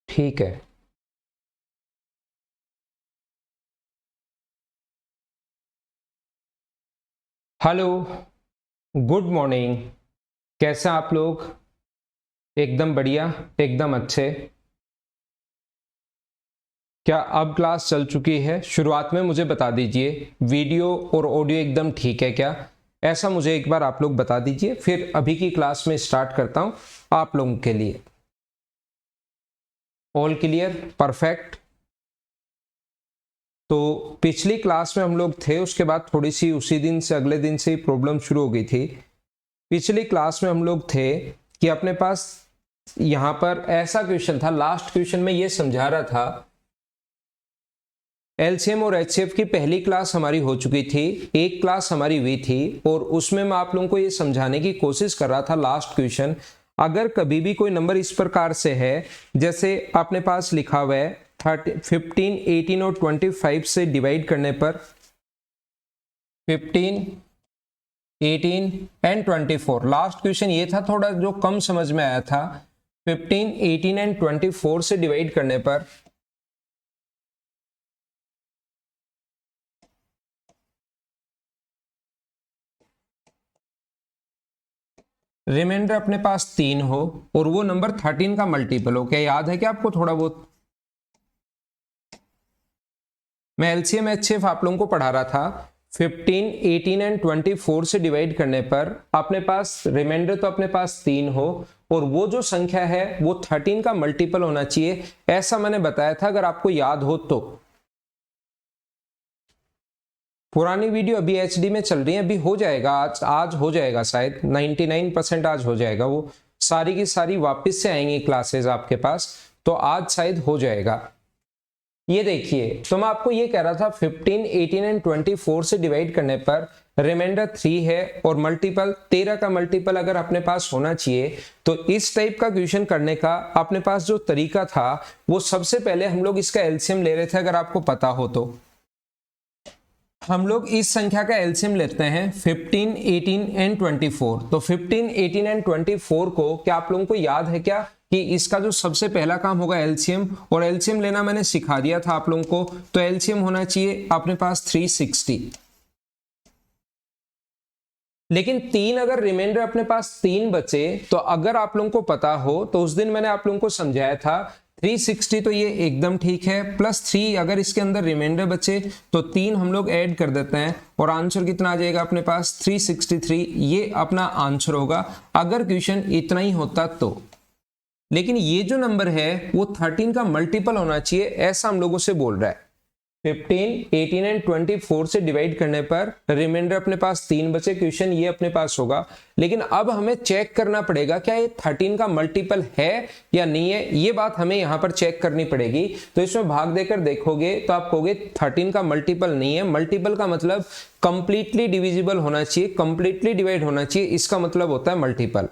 ठीक है। Hello, good morning. कैसे आप लोग? एकदम बढ़िया, एकदम अच्छे। क्या अब क्लास चल चुकी है? शुरुआत में मुझे बता दीजिए वीडियो और ऑडियो एकदम ठीक है क्या? ऐसा मुझे एक बार आप लोग बता दीजिए, फिर अभी की क्लास में स्टार्ट करता हूं आप लोगों के लिए। All clear, perfect. तो पिछली क्लास में हम लोग थे, उसके बाद थोड़ी सी उसी दिन से अगले दिन से ही प्रॉब्लम शुरू हो गई थी। पिछली क्लास में हम लोग थे कि अपने पास यहां पर ऐसा क्वेश्चन था, लास्ट क्वेश्चन में ये समझा रहा था, एलसीएम और एचसीएफ की पहली क्लास हमारी हो चुकी थी, एक क्लास हमारी हुई थी, और उसमें मैं आप लोगों को ये समझाने की कोशिश कर रहा था लास्ट क्वेश्चन, अगर कभी भी कोई नंबर इस प्रकार से है, जैसे अपने पास लिखा हुआ है 15, 18 और 25 से डिवाइड करने पर 15, 18 एंड 24। लास्ट क्वेश्चन ये था थोड़ा जो कम समझ में आया था। 15, 18 एंड 24 से डिवाइड करने पर रिमाइंडर अपने पास 3 हो और वो नंबर 13 का मल्टीपल हो। क्या याद है क्या आपको थोड़ा बहुत? मैं एलसीएम एचसीएफ आप लोगों को पढ़ा रहा था। 15, 18 एंड 24 से डिवाइड करने पर अपने पास रिमाइंडर तो अपने पास 3 हो और वो जो संख्या है वो 13 का मल्टीपल होना चाहिए, ऐसा मैंने बताया था, अगर आपको याद हो तो। पुरानी वीडियो अभी एचडी में चल रही है, अभी हो जाएगा, आज हो जाएगा, शायद 99% आज हो जाएगा। वो सारी की सारी वापस से आएंगी क्लासेस आपके पास, तो आज शायद हो जाएगा। ये देखिए, तो मैं आपको ये कह रहा था 15, 18 एंड 24 से डिवाइड करने पर रिमाइंडर 3 है और मल्टीपल 13 का मल्टीपल अगर अपने पास होना चाहिए, तो इस टाइप का क्वेश्चन करने का अपने पास जो तरीका था वो सबसे पहले हम लोग इसका एलसीएम ले रहे थे। अगर आपको पता हो तो हम लोग इस संख्या का एलसीएम लेते हैं 15, 18 एंड 24। तो 15, 18 एंड 24 को क्या आप लोगों को याद है क्या कि इसका जो सबसे पहला काम होगा एलसीएम, और एलसीएम लेना मैंने सिखा दिया था आप लोगों को। तो एलसीएम होना चाहिए अपने पास 360। लेकिन 3 अगर रिमाइंडर अपने पास 3 बचे, तो अगर आप लोगों को पता हो तो उस दिन मैंने आप लोगों को समझाया था 360, तो ये एकदम ठीक है, प्लस 3 अगर इसके अंदर रिमाइंडर बचे तो 3 हम लोग ऐड कर देते हैं और आंसर कितना आ जाएगा अपने पास 363। ये अपना आंसर होगा अगर क्वेश्चन इतना ही होता तो। लेकिन ये जो नंबर है वो 13 का मल्टीपल होना चाहिए, ऐसा हम लोगों से बोल रहा है। 15, 18 एंड 24 से डिवाइड करने पर रिमाइंडर अपने पास 3 बचे, क्वेश्चन ये अपने पास होगा। लेकिन अब हमें चेक करना पड़ेगा क्या ये 13 का मल्टीपल है या नहीं है, ये बात हमें यहां पर चेक करनी पड़ेगी। तो इसमें भाग देकर देखोगे तो आप कहोगे 13 का मल्टीपल नहीं है। मल्टीपल का मतलब कंप्लीटली डिविजिबल होना चाहिए, कंप्लीटली डिवाइड होना चाहिए, इसका मतलब होता है मल्टीपल।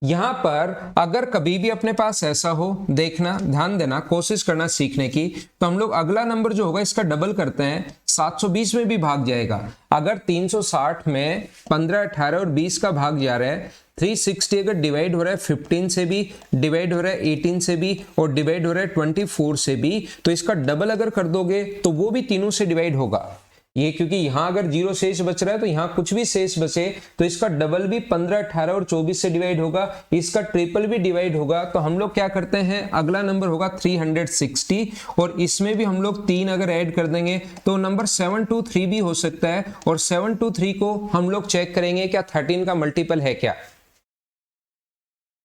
यहां पर अगर कभी भी अपने पास ऐसा हो, देखना, ध्यान देना, कोशिश करना सीखने की, तो हम लोग अगला नंबर जो होगा इसका डबल करते हैं, 720 में भी भाग जाएगा। अगर 360 में 15, 18 और 20 का भाग जा रहा है, 360 अगर डिवाइड हो रहा है 15 से भी, डिवाइड हो रहा है 18 से भी और डिवाइड हो रहा है 24 से भी, तो इसका डबल अगर कर दोगे तो वो भी तीनों से डिवाइड होगा। ये क्योंकि यहां अगर 0 शेष बच रहा है तो यहां कुछ भी शेष बचे तो इसका डबल भी 15, 18 और 24 से डिवाइड होगा, इसका ट्रिपल भी डिवाइड होगा। तो हम लोग क्या करते हैं, अगला नंबर होगा 360 और इसमें भी हम लोग 3 अगर ऐड कर देंगे तो नंबर 723 भी हो सकता है, और 723 को हम लोग चेक करेंगे क्या 13 का मल्टीपल है क्या।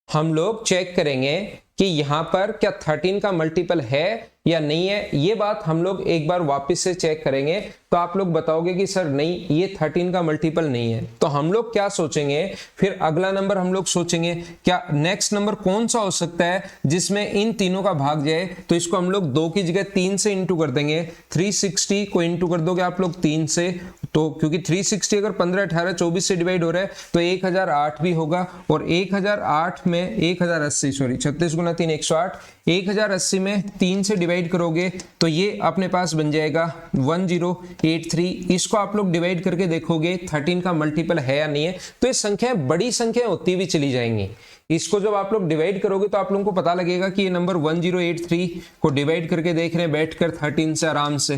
हम लोग चेक करेंगे कि यहां पर क्या 13 का मल्टीपल है या नहीं है, ये बात हम लोग एक बार वापस से चेक करेंगे। तो आप लोग बताओगे कि सर नहीं, ये 13 का मल्टीपल नहीं है। तो हम लोग क्या सोचेंगे, फिर अगला नंबर हम लोग सोचेंगे क्या नेक्स्ट नंबर कौन सा हो सकता है जिसमें इन तीनों का भाग जाए। तो इसको हम लोग 2 की जगह 3 से इंटू कर देंगे। 360 को इंटू कर दोगे आप लोग 3 से, तो क्योंकि 360 अगर 15, 18, 24 से डिवाइड हो रहा है तो 1008 भी होगा, और 1008 में 1080, सॉरी 36 गुना 3 108, 1080 में 3 से डिवाइड करोगे तो ये अपने पास बन जाएगा 1083। इसको आप लोग डिवाइड करके देखोगे 13 का मल्टीपल है या नहीं है। तो ये संख्याएं बड़ी संख्या होती हुई चली जाएंगी। इसको जब आप लोग डिवाइड करोगे तो आप लोगों को पता लगेगा कि ये नंबर 1083 को डिवाइड करके देख रहे हैं बैठकर 13 से आराम से।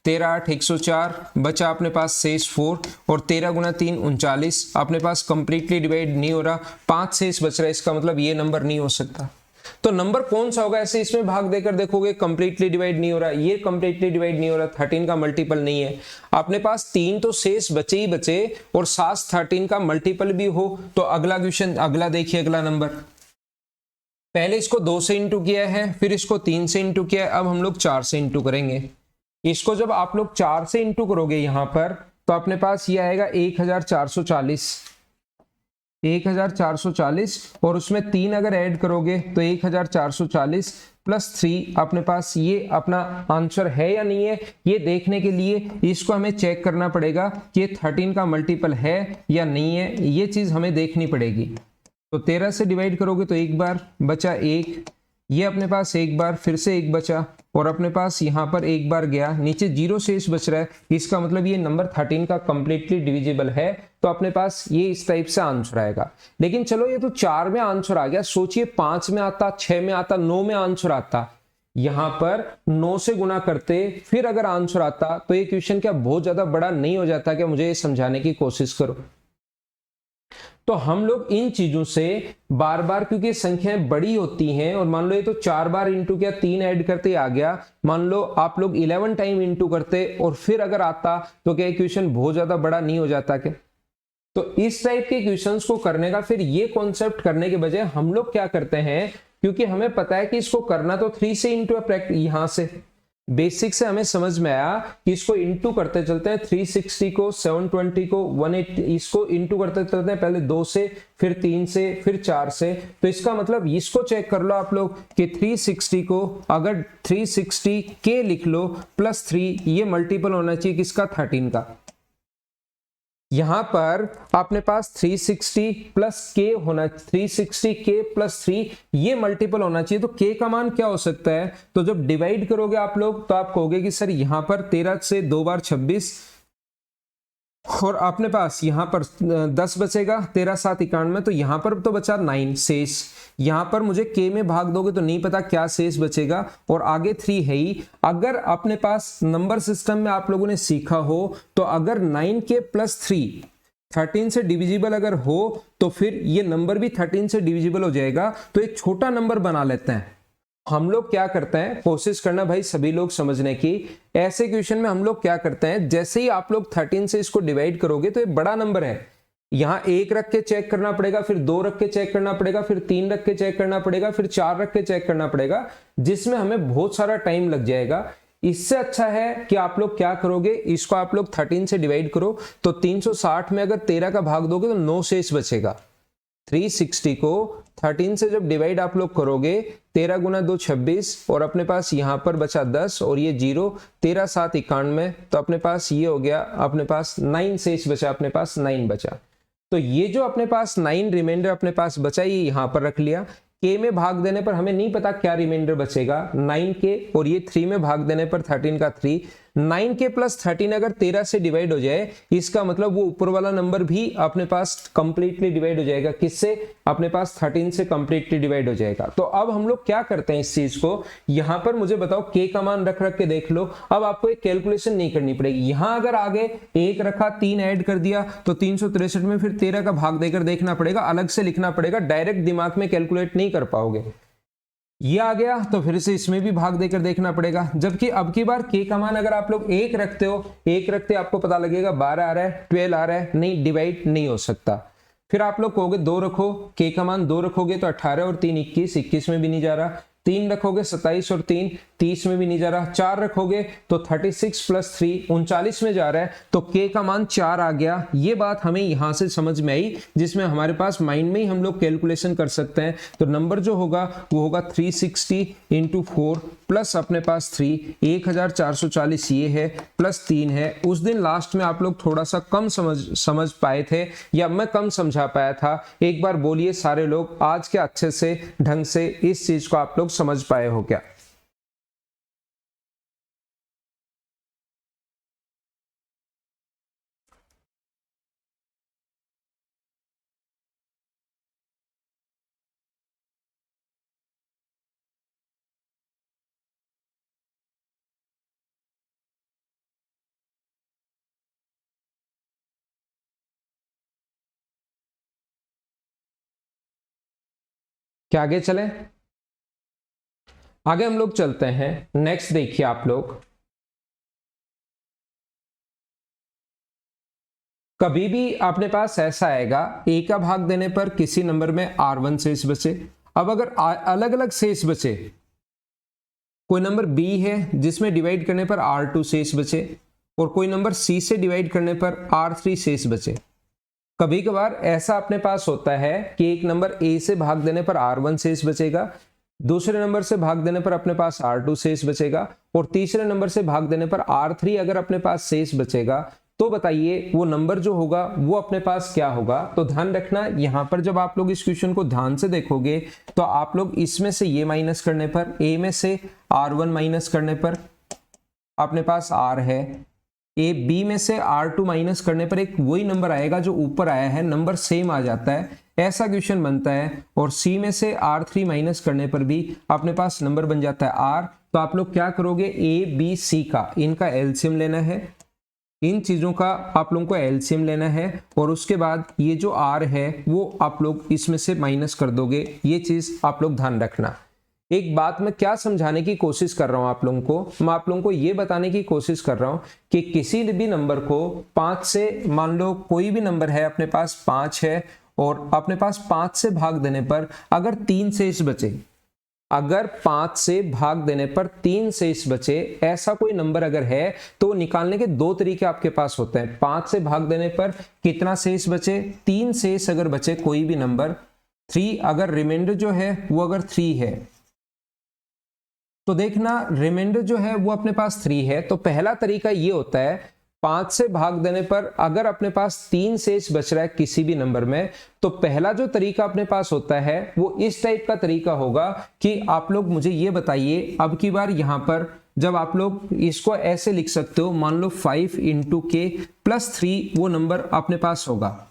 13 8 104 बचा अपने पास शेष 4 और 13 गुना 3 39 अपने पास कंप्लीटली डिवाइड नहीं हो रहा, 5 शेष बच रहा है, इसका मतलब ये नंबर नहीं हो सकता। तो नंबर कौन सा होगा ऐसे इसमें भाग देकर देखोगे कंप्लीटली डिवाइड नहीं हो रहा, ये कंप्लीटली डिवाइड नहीं हो रहा, 13 का मल्टीपल नहीं है अपने पास, 3 तो शेष बचे ही बचे और साथ 13 का मल्टीपल भी हो तो अगला क्वेश्चन, अगला देखिए अगला नंबर, पहले इसको 2 से इंटू किया है, फिर इसको 3 से इंटू किया है, अब हम लोग 4 से इंटू करेंगे। इसको जब आप लोग 4 से इंटू करोगे यहां पर तो अपने पास ये आएगा 1440 और उसमें 3 अगर ऐड करोगे तो 1440 प्लस 3 अपने पास ये अपना आंसर है या नहीं है, ये देखने के लिए इसको हमें चेक करना पड़ेगा कि 13 का मल्टीपल है या नहीं है, ये चीज हमें देखनी पड़ेगी। तो 13 से डिवाइड करोगे तो एक बार बचा 1, ये अपने पास एक बार, फिर से 1 बचा और अपने पास यहाँ पर एक बार गया, नीचे 0 शेष बच रहा है, इसका मतलब ये नंबर 13 का कंप्लीटली डिविजिबल है, तो अपने पास ये इस टाइप से आंसर आएगा। लेकिन चलो ये तो 4 में आंसर आ गया, सोचिए 5 में आता, 6 में आता, 9 में आंसर आता, यहां पर 9 से गुना करते फिर अगर आंसर आता तो ये क्वेश्चन क्या बहुत ज्यादा बड़ा नहीं हो जाता? क्या मुझे ये समझाने की कोशिश करो। तो हम लोग इन चीजों से बार बार, क्योंकि संख्याएं बड़ी होती हैं और मान लो ये तो 4 बार इंटू किया, 3 ऐड करते आ गया, मान लो आप लोग 11 टाइम इंटू करते और फिर अगर आता तो क्या क्वेश्चन बहुत ज्यादा बड़ा नहीं हो जाता क्या? तो इस टाइप के क्वेश्चंस को करने का फिर ये कॉन्सेप्ट करने के बजाय हम लोग क्या करते हैं, क्योंकि हमें पता है कि इसको करना तो 3 से इंटू यहां से बेसिक से हमें समझ में आया कि इसको इंटू करते चलते हैं, 360 को 720 को 180 इसको इंटू करते चलते हैं, पहले 2 से फिर 3 से फिर 4 से। तो इसका मतलब इसको चेक कर लो आप लोग कि 360 को अगर 360 के लिख लो प्लस 3, ये मल्टीपल होना चाहिए किसका? 13 का। यहां पर अपने पास 360 प्लस के होना, 360 के प्लस 3 ये मल्टीपल होना चाहिए। तो के का मान क्या हो सकता है? तो जब डिवाइड करोगे आप लोग तो आप कहोगे कि सर यहां पर 13 से 2 बार 26 और अपने पास यहां पर 10 बचेगा, 13 7 91, तो यहां पर तो बचा 9 शेष। यहां पर मुझे के में भाग दोगे तो नहीं पता क्या शेष बचेगा और आगे 3 है ही। अगर अपने पास नंबर सिस्टम में आप लोगों ने सीखा हो तो अगर 9 के प्लस 3 13 से डिविजिबल अगर हो तो फिर ये नंबर भी 13 से डिविजिबल हो जाएगा। तो एक छोटा नंबर बना लेते हैं। हम लोग क्या करते हैं, कोशिश करना भाई सभी लोग समझने की, ऐसे क्वेश्चन में हम लोग क्या करते हैं, जैसे ही आप लोग 13 से इसको डिवाइड करोगे तो ये बड़ा नंबर है, यहां 1 रख के चेक करना पड़ेगा, फिर 2 रख के चेक करना पड़ेगा, फिर 3 रख के चेक करना पड़ेगा, फिर 4 रख के चेक करना पड़ेगा, जिसमें हमें बहुत सारा टाइम लग जाएगा। इससे अच्छा है कि आप लोग क्या करोगे, इसको आप लोग 13 से डिवाइड करो तो 360 में अगर 13 का भाग दोगे तो 9 शेष बचेगा। 360 को 13 से जब डिवाइड आप लोग करोगे, 13 गुना 2 26 और अपने पास यहां पर बचा 10 और ये 0, 13 7 91, तो अपने पास ये हो गया, अपने पास 9 शेष बचा, अपने पास 9 बचा। तो ये जो अपने पास 9 रिमाइंडर अपने पास बचा, ये यहां पर रख लिया। के में भाग देने पर हमें नहीं पता क्या रिमाइंडर बचेगा, 9 के, और ये 3 में भाग देने पर 13 का 3, 9 के प्लस 13 अगर 13 से डिवाइड हो जाए, इसका मतलब वो ऊपर वाला नंबर भी अपने पास कंप्लीटली डिवाइड हो जाएगा। किससे? अपने पास 13 से कंप्लीटली डिवाइड हो जाएगा। तो अब हम लोग क्या करते हैं इस चीज को, यहां पर मुझे बताओ के का मान रख रख के देख लो। अब आपको एक कैलकुलेशन नहीं करनी पड़ेगी, यहां अगर आगे 1 रखा, 3 ऐड कर दिया तो 363 में फिर 13 का भाग देकर देखना पड़ेगा, अलग से लिखना पड़ेगा, डायरेक्ट दिमाग में कैलकुलेट नहीं कर पाओगे। ये आ गया तो फिर से इसमें भी भाग देकर देखना पड़ेगा। जबकि अब की बार के का मान अगर आप लोग 1 रखते हो, 1 रखते आपको पता लगेगा 12 आ रहा है, 12 आ रहा है, नहीं डिवाइड नहीं हो सकता। फिर आप लोग कहोगे 2 रखो, के का मान 2 रखोगे तो 18 और 3 21, 21 में भी नहीं जा रहा। 3 रखोगे 27 और 3 30 में भी नहीं जा रहा। 4 रखोगे तो 36 प्लस 3 39 में जा रहा है, तो के का मान 4 आ गया। ये बात हमें यहां से समझ में आई, जिसमें हमारे पास माइंड में ही हम लोग कैलकुलेशन कर सकते हैं। तो नंबर जो होगा वो होगा 360 इंटू 4 प्लस अपने पास 3, 1440 ये है, प्लस 3 है। उस दिन लास्ट में आप लोग थोड़ा सा कम समझ पाए थे या मैं कम समझा पाया था, एक बार बोलिए सारे लोग, आज के अच्छे से ढंग से इस चीज को आप लोग समझ पाए हो क्या? क्या आगे चले? आगे हम लोग चलते हैं। नेक्स्ट देखिए आप लोग, कभी भी अपने पास ऐसा आएगा a का भाग देने पर किसी नंबर में r1 शेष बचे। अब अगर अलग अलग शेष बचे, कोई नंबर b है जिसमें डिवाइड करने पर r2 शेष बचे और कोई नंबर c से डिवाइड करने पर r3 शेष बचे। कभी कभार ऐसा अपने पास होता है कि एक नंबर a से भाग देने पर r1 शेष बचेगा, दूसरे नंबर से भाग देने पर अपने पास r2 शेष बचेगा और तीसरे नंबर से भाग देने पर r3 अगर अपने पास शेष बचेगा, तो बताइए वो नंबर जो होगा वो अपने पास क्या होगा। तो ध्यान रखना, यहां पर जब आप लोग इस क्वेश्चन को ध्यान से देखोगे तो आप लोग इसमें से ये माइनस करने पर, a में से r1 माइनस करने पर अपने पास r है, b में से r2 माइनस करने पर एक वही नंबर आएगा जो ऊपर आया है, नंबर सेम आ जाता है, ऐसा क्वेश्चन बनता है। और c में से r3 माइनस करने पर भी अपने पास नंबर बन जाता है r। तो आप लोग क्या करोगे, a b c का इनका एलसीएम लेना है, इन चीजों का आप लोगों को एलसीएम लेना है और उसके बाद ये जो r है वो आप लोग इसमें से माइनस कर दोगे। ये चीज आप लोग ध्यान रखना। एक बात मैं क्या समझाने की कोशिश कर रहा हूं आप लोगों को, मैं आप लोगों को ये बताने की कोशिश कर रहा हूं कि किसी भी नंबर को 5 से, मान लो कोई भी नंबर है अपने पास 5 है और अपने पास 5 से भाग देने पर अगर 3 शेष बचे, अगर 5 से भाग देने पर 3 शेष बचे, ऐसा कोई नंबर अगर है तो निकालने के दो तरीके आपके पास होते हैं। 5 से भाग देने पर कितना शेष बचे, 3 शेष अगर बचे कोई भी नंबर, 3 अगर रिमाइंडर जो है वो अगर 3 है, तो देखना रिमाइंडर जो है वो अपने पास 3 है। तो पहला तरीका ये होता है, 5 से भाग देने पर अगर अपने पास 3 शेष बच रहा है किसी भी नंबर में, तो पहला जो तरीका अपने पास होता है वो इस टाइप का तरीका होगा कि आप लोग मुझे ये बताइए, अब की बार यहां पर जब आप लोग इसको ऐसे लिख सकते हो, मान लो 5 इंटू के प्लस 3 वो नंबर अपने पास होगा,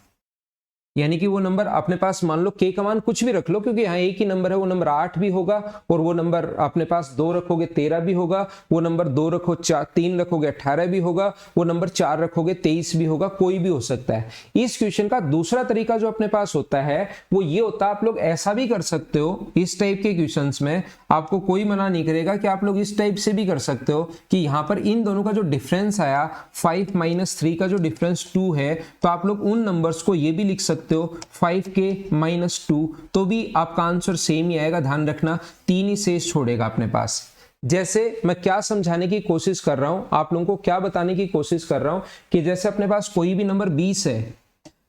यानी कि वो नंबर अपने पास, मान लो के का मान कुछ भी रख लो क्योंकि यहाँ एक ही नंबर है, वो नंबर 8 भी होगा और वो नंबर अपने पास 2 रखोगे 13 भी होगा, वो नंबर 2 रखो 3 रखोगे 18 भी होगा, वो नंबर 4 रखोगे 23 भी होगा, कोई भी हो सकता है। इस क्वेश्चन का दूसरा तरीका जो अपने पास होता है वो ये होता है, आप लोग ऐसा भी कर सकते हो, इस टाइप के क्वेश्चन में आपको कोई मना नहीं करेगा कि आप लोग इस टाइप से भी कर सकते हो कि यहाँ पर इन दोनों का जो डिफरेंस आया 5 - 3 का जो डिफरेंस 2 है, तो आप लोग उन नंबर्स को ये भी लिख सकते हो 5k - 2, तो भी आपका आंसर सेम ही आएगा। ध्यान रखना 3 ही शेष छोड़ेगा अपने पास। जैसे मैं क्या समझाने की कोशिश कर रहा हूं, आप लोगों को क्या बताने की कोशिश कर रहा हूं कि जैसे अपने पास कोई भी नंबर 20 है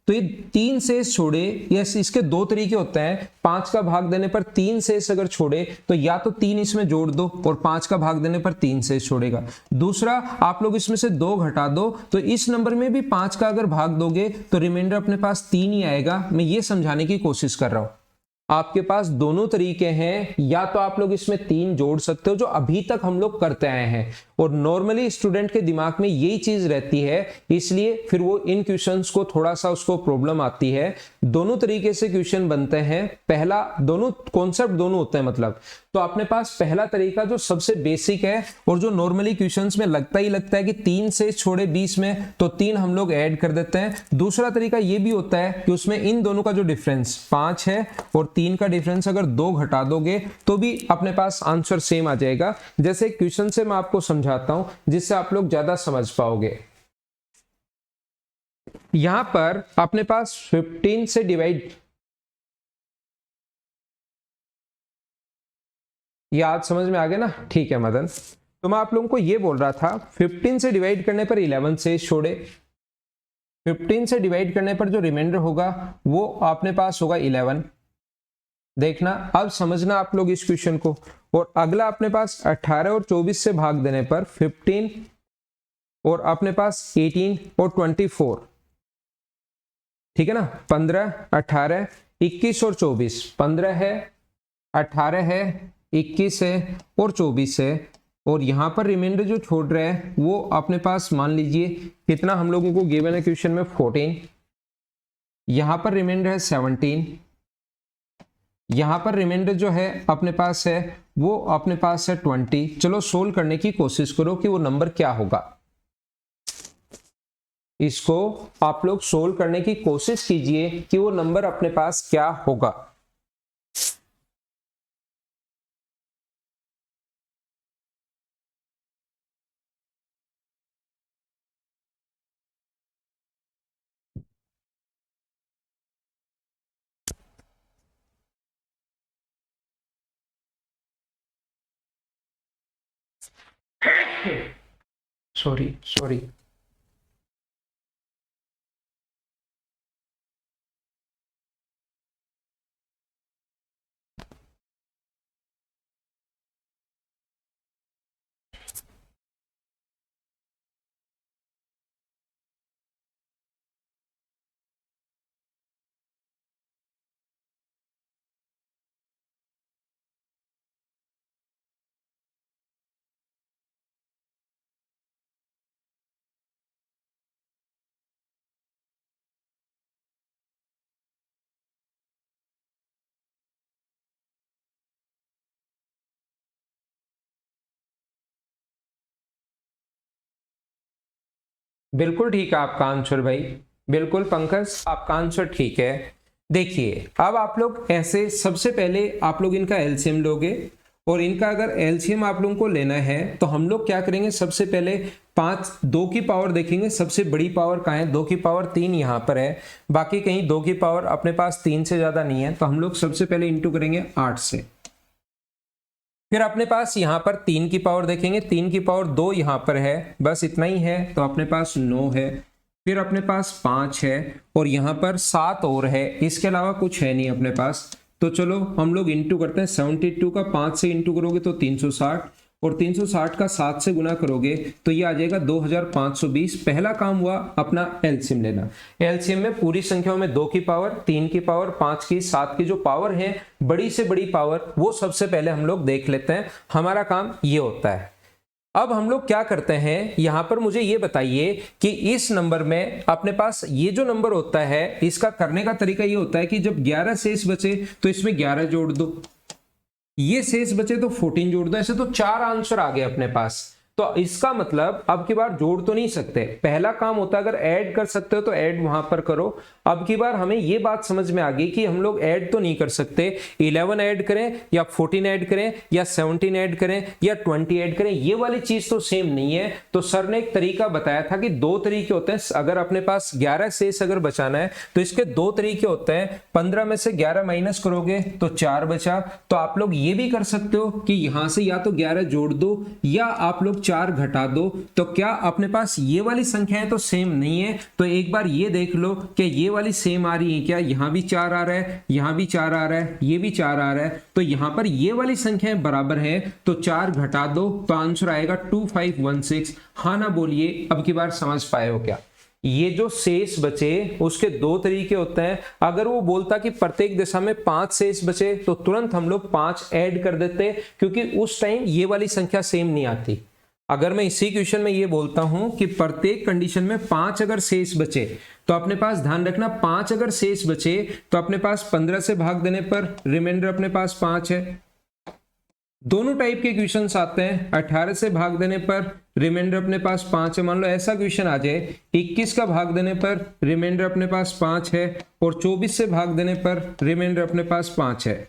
तो ये 3 शेष छोड़े, यस इसके दो तरीके होते हैं, 5 का भाग देने पर 3 शेष अगर छोड़े तो या तो 3 इसमें जोड़ दो और 5 का भाग देने पर 3 शेष छोड़ेगा। दूसरा, आप लोग इसमें से 2 घटा दो तो इस नंबर में भी 5 का अगर भाग दोगे तो रिमाइंडर अपने पास 3 ही आएगा। मैं ये समझाने की कोशिश कर रहा हूं। आपके पास दोनों तरीके हैं, या तो आप लोग इसमें 3 जोड़ सकते हो जो अभी तक हम लोग करते आए हैं और नॉर्मली स्टूडेंट के दिमाग में यही चीज रहती है, इसलिए फिर वो इन क्वेश्चंस को थोड़ा सा उसको प्रॉब्लम आती है। दोनों तरीके से क्वेश्चन बनते हैं, पहला दोनों कॉन्सेप्ट दोनों होते हैं, मतलब तो अपने पास पहला तरीका जो सबसे बेसिक है और जो नॉर्मली क्वेश्चंस में लगता ही लगता है कि 3 से छोड़े 20 में तो 3 हम लोग ऐड कर देते हैं। दूसरा तरीका ये भी होता है कि उसमें इन दोनों का जो डिफरेंस 5 है और 3 का डिफरेंस अगर 2 घटा दोगे तो भी अपने पास आंसर सेम आ जाएगा। जैसे क्वेश्चन से मैं आपको समझाता हूं जिससे आप लोग ज्यादा समझ पाओगे। यहां पर अपने पास 15 से डिवाइड, ये आज समझ में आ गया ना, ठीक है मदन। तो मैं आप लोगों को ये बोल रहा था 15 से डिवाइड करने पर 11 से छोड़े, 15 से डिवाइड करने पर जो रिमाइंडर होगा वो अपने पास होगा 11। देखना अब समझना आप लोग इस क्वेश्चन को। और अगला अपने पास 18 और 24 से भाग देने पर 15 और अपने पास 18 और 24, ठीक है ना, 15 18 21 और 24, 15 है 18 है 21 है और 24 है और यहां पर रिमाइंडर जो छोड़ रहा है वो अपने पास मान लीजिए कितना हम लोगों को गिवन है क्वेश्चन में 14, यहां पर रिमाइंडर है 17, यहां पर रिमाइंडर जो है अपने पास है वो अपने पास है 20। चलो सोल्व करने की कोशिश करो कि वो नंबर क्या होगा। इसको आप लोग सोल्व करने की कोशिश कीजिए कि वो नंबर अपने पास क्या होगा। Sorry sorry. बिल्कुल ठीक है आपका आंसर भाई, बिल्कुल पंकज आपका आंसर ठीक है। देखिए अब आप लोग ऐसे, सबसे पहले आप लोग इनका एलसीएम लोगे, और इनका अगर एलसीएम आप लोगों को लेना है तो हम लोग क्या करेंगे, सबसे पहले 5 2 की पावर देखेंगे, सबसे बड़ी पावर कहाँ है, 2 की पावर 3 यहाँ पर है, बाकी कहीं 2 की पावर अपने पास 3 से ज्यादा नहीं है, तो हम लोग सबसे पहले इंटू करेंगे 8 से। फिर अपने पास यहाँ पर 3 की पावर देखेंगे, 3 की पावर 2 यहाँ पर है, बस इतना ही है, तो अपने पास 9 है। फिर अपने पास 5 है, और यहाँ पर 7 और है, इसके अलावा कुछ है नहीं अपने पास। तो चलो हम लोग इंटू करते हैं, 72 का 5 से इंटू करोगे तो 360, और 360 का 7 से गुना करोगे तो ये आ जाएगा 2520। पहला काम हुआ अपना एलसीएम लेना। एलसीएम में पूरी संख्याओं में 2 की पावर, 3 की पावर, 5 की, 7 की जो पावर है, बड़ी से बड़ी पावर, वो सबसे पहले हम लोग देख लेते हैं। हमारा काम ये होता है। अब हम लोग क्या करते हैं, यहां पर मुझे ये बताइए कि इस नंबर में अपने पास ये जो नंबर होता है, इसका करने का तरीका ये होता है कि जब 11 शेष बचे तो इसमें 11 जोड़ दो, ये शेष बचे तो 14 जोड़ दो। ऐसे तो 4 आंसर आ गए अपने पास। तो इसका मतलब अब की बार जोड़ तो नहीं सकते, पहला काम होता है अगर ऐड कर सकते हो तो ऐड वहां पर करो। अब की बार हमें ये बात समझ में आ गई कि हम लोग ऐड तो नहीं कर सकते, 11 ऐड करें या 14 ऐड करें या 17 ऐड करें या 20 ऐड करें, ये वाली चीज तो सेम नहीं है। तो सर ने एक तरीका बताया था कि 2 तरीके होते हैं, अगर अपने पास 11 शेष अगर बचाना है तो इसके 2 तरीके होते हैं। 15 में से 11 माइनस करोगे तो 4 बचा। तो आप लोग ये भी कर सकते हो कि यहां से या तो 11 जोड़ दो या आप लोग 4 घटा दो। तो क्या अपने पास ये वाली संख्याएं तो सेम नहीं है, तो एक बार ये देख लो कि ये वाली सेम आ रही है क्या। यहां भी 4 आ रहा है, यहां भी 4 आ रहा है, ये भी 4 आ रहा है, तो यहां पर ये वाली संख्याएं बराबर है, तो 4 घटा दो तो आंसर आएगा 2516। हाँ ना बोलिए, अब की बार समझ पाए हो क्या। ये जो शेष बचे उसके 2 तरीके होते हैं। अगर वो बोलता कि प्रत्येक दिशा में 5 शेष बचे तो तुरंत हम लोग 5 ऐड कर देते, क्योंकि उस टाइम ये वाली संख्या सेम नहीं आती। अगर मैं इसी क्वेश्चन में ये बोलता हूं कि प्रत्येक कंडीशन में 5 अगर शेष बचे, तो अपने पास ध्यान रखना 5 अगर शेष बचे तो अपने पास 15 से भाग देने पर रिमाइंडर अपने पास 5 है। दोनों टाइप के क्वेश्चंस आते हैं, 18 से भाग देने पर रिमाइंडर अपने पास 5 है। मान लो ऐसा क्वेश्चन आ जाए, 21 का भाग देने पर रिमाइंडर अपने पास 5 है, और 24 से भाग देने पर रिमाइंडर अपने पास 5 है।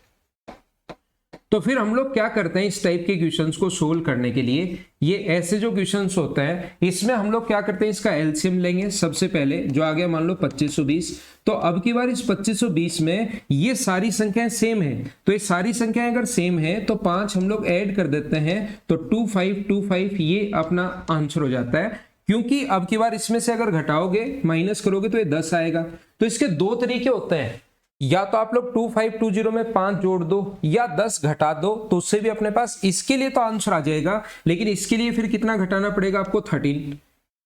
तो फिर हम लोग क्या करते हैं, इस टाइप के क्वेश्चंस को सोल्व करने के लिए, ये ऐसे जो क्वेश्चंस होते हैं इसमें हम लोग क्या करते हैं, इसका एलसीएम लेंगे सबसे पहले, जो आ गया मान लो 2520। तो अब की बार इस 2520 में ये सारी संख्याएं सेम है, तो ये सारी संख्याएं अगर सेम है तो 5 हम लोग ऐड कर देते हैं, तो 2525 ये अपना आंसर हो जाता है। क्योंकि अब की बार इसमें से अगर घटाओगे, माइनस करोगे तो ये 10 आएगा। तो इसके 2 तरीके होते हैं, या तो आप लोग 2520 में 5 जोड़ दो या 10 घटा दो, तो उससे भी अपने पास, इसके लिए तो आंसर आ जाएगा, लेकिन इसके लिए फिर कितना घटाना पड़ेगा आपको, 13।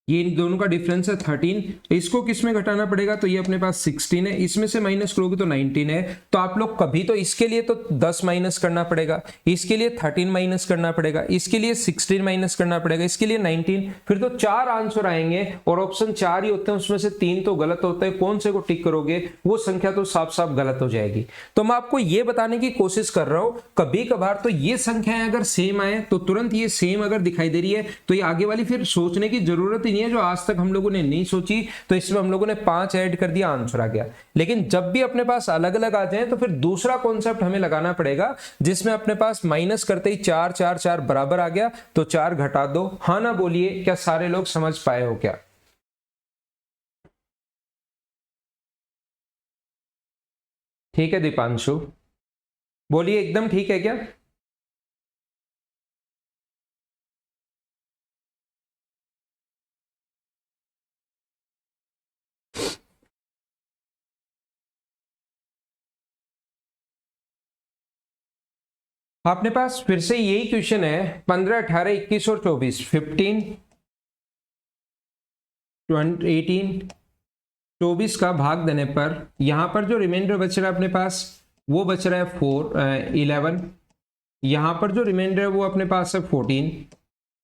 ये इन दोनों का डिफरेंस है 13। इसको किस में घटाना पड़ेगा, तो ये अपने पास 16 है, इसमें से माइनस करोगे तो 19 है। तो आप लोग कभी तो इसके लिए तो 10 माइनस करना पड़ेगा, इसके लिए 13 माइनस करना पड़ेगा, इसके लिए 16 माइनस करना पड़ेगा, इसके लिए 19, फिर तो 4 आंसर आएंगे, और ऑप्शन 4 ही होते हैं, उसमें से 3 तो गलत होते हैं। कौन से को टिक करोगे, वो संख्या तो साफ साफ गलत हो जाएगी। तो मैं आपको ये बताने की कोशिश कर रहा हूं, कभी कभार तो ये संख्याएं अगर सेम आए तो तुरंत ये सेम अगर दिखाई दे रही है तो ये आगे वाली फिर सोचने की जरूरत ही नहीं है, जो आज तक हम लोगों ने नहीं सोची। तो इसमें हम लोगों ने 5 ऐड कर दिया, आंसर आ गया। लेकिन जब भी अपने पास अलग अलग आ जाए तो फिर दूसरा कॉन्सेप्ट हमें लगाना पड़ेगा, जिसमें अपने पास माइनस करते ही 4 4 4 बराबर आ गया, तो 4 घटा दो। हाँ ना बोलिए, क्या सारे लोग समझ पाए हो क्या। ठीक है दीपांशु, बोलिए एकदम ठीक है क्या। अपने पास फिर से यही क्वेश्चन है 15, 18, 21 और 24, 15, 18, 24 का भाग देने पर यहां पर जो रिमाइंडर बच रहा है अपने पास वो बच रहा है 11, यहां पर जो रिमाइंडर है वो अपने पास है 14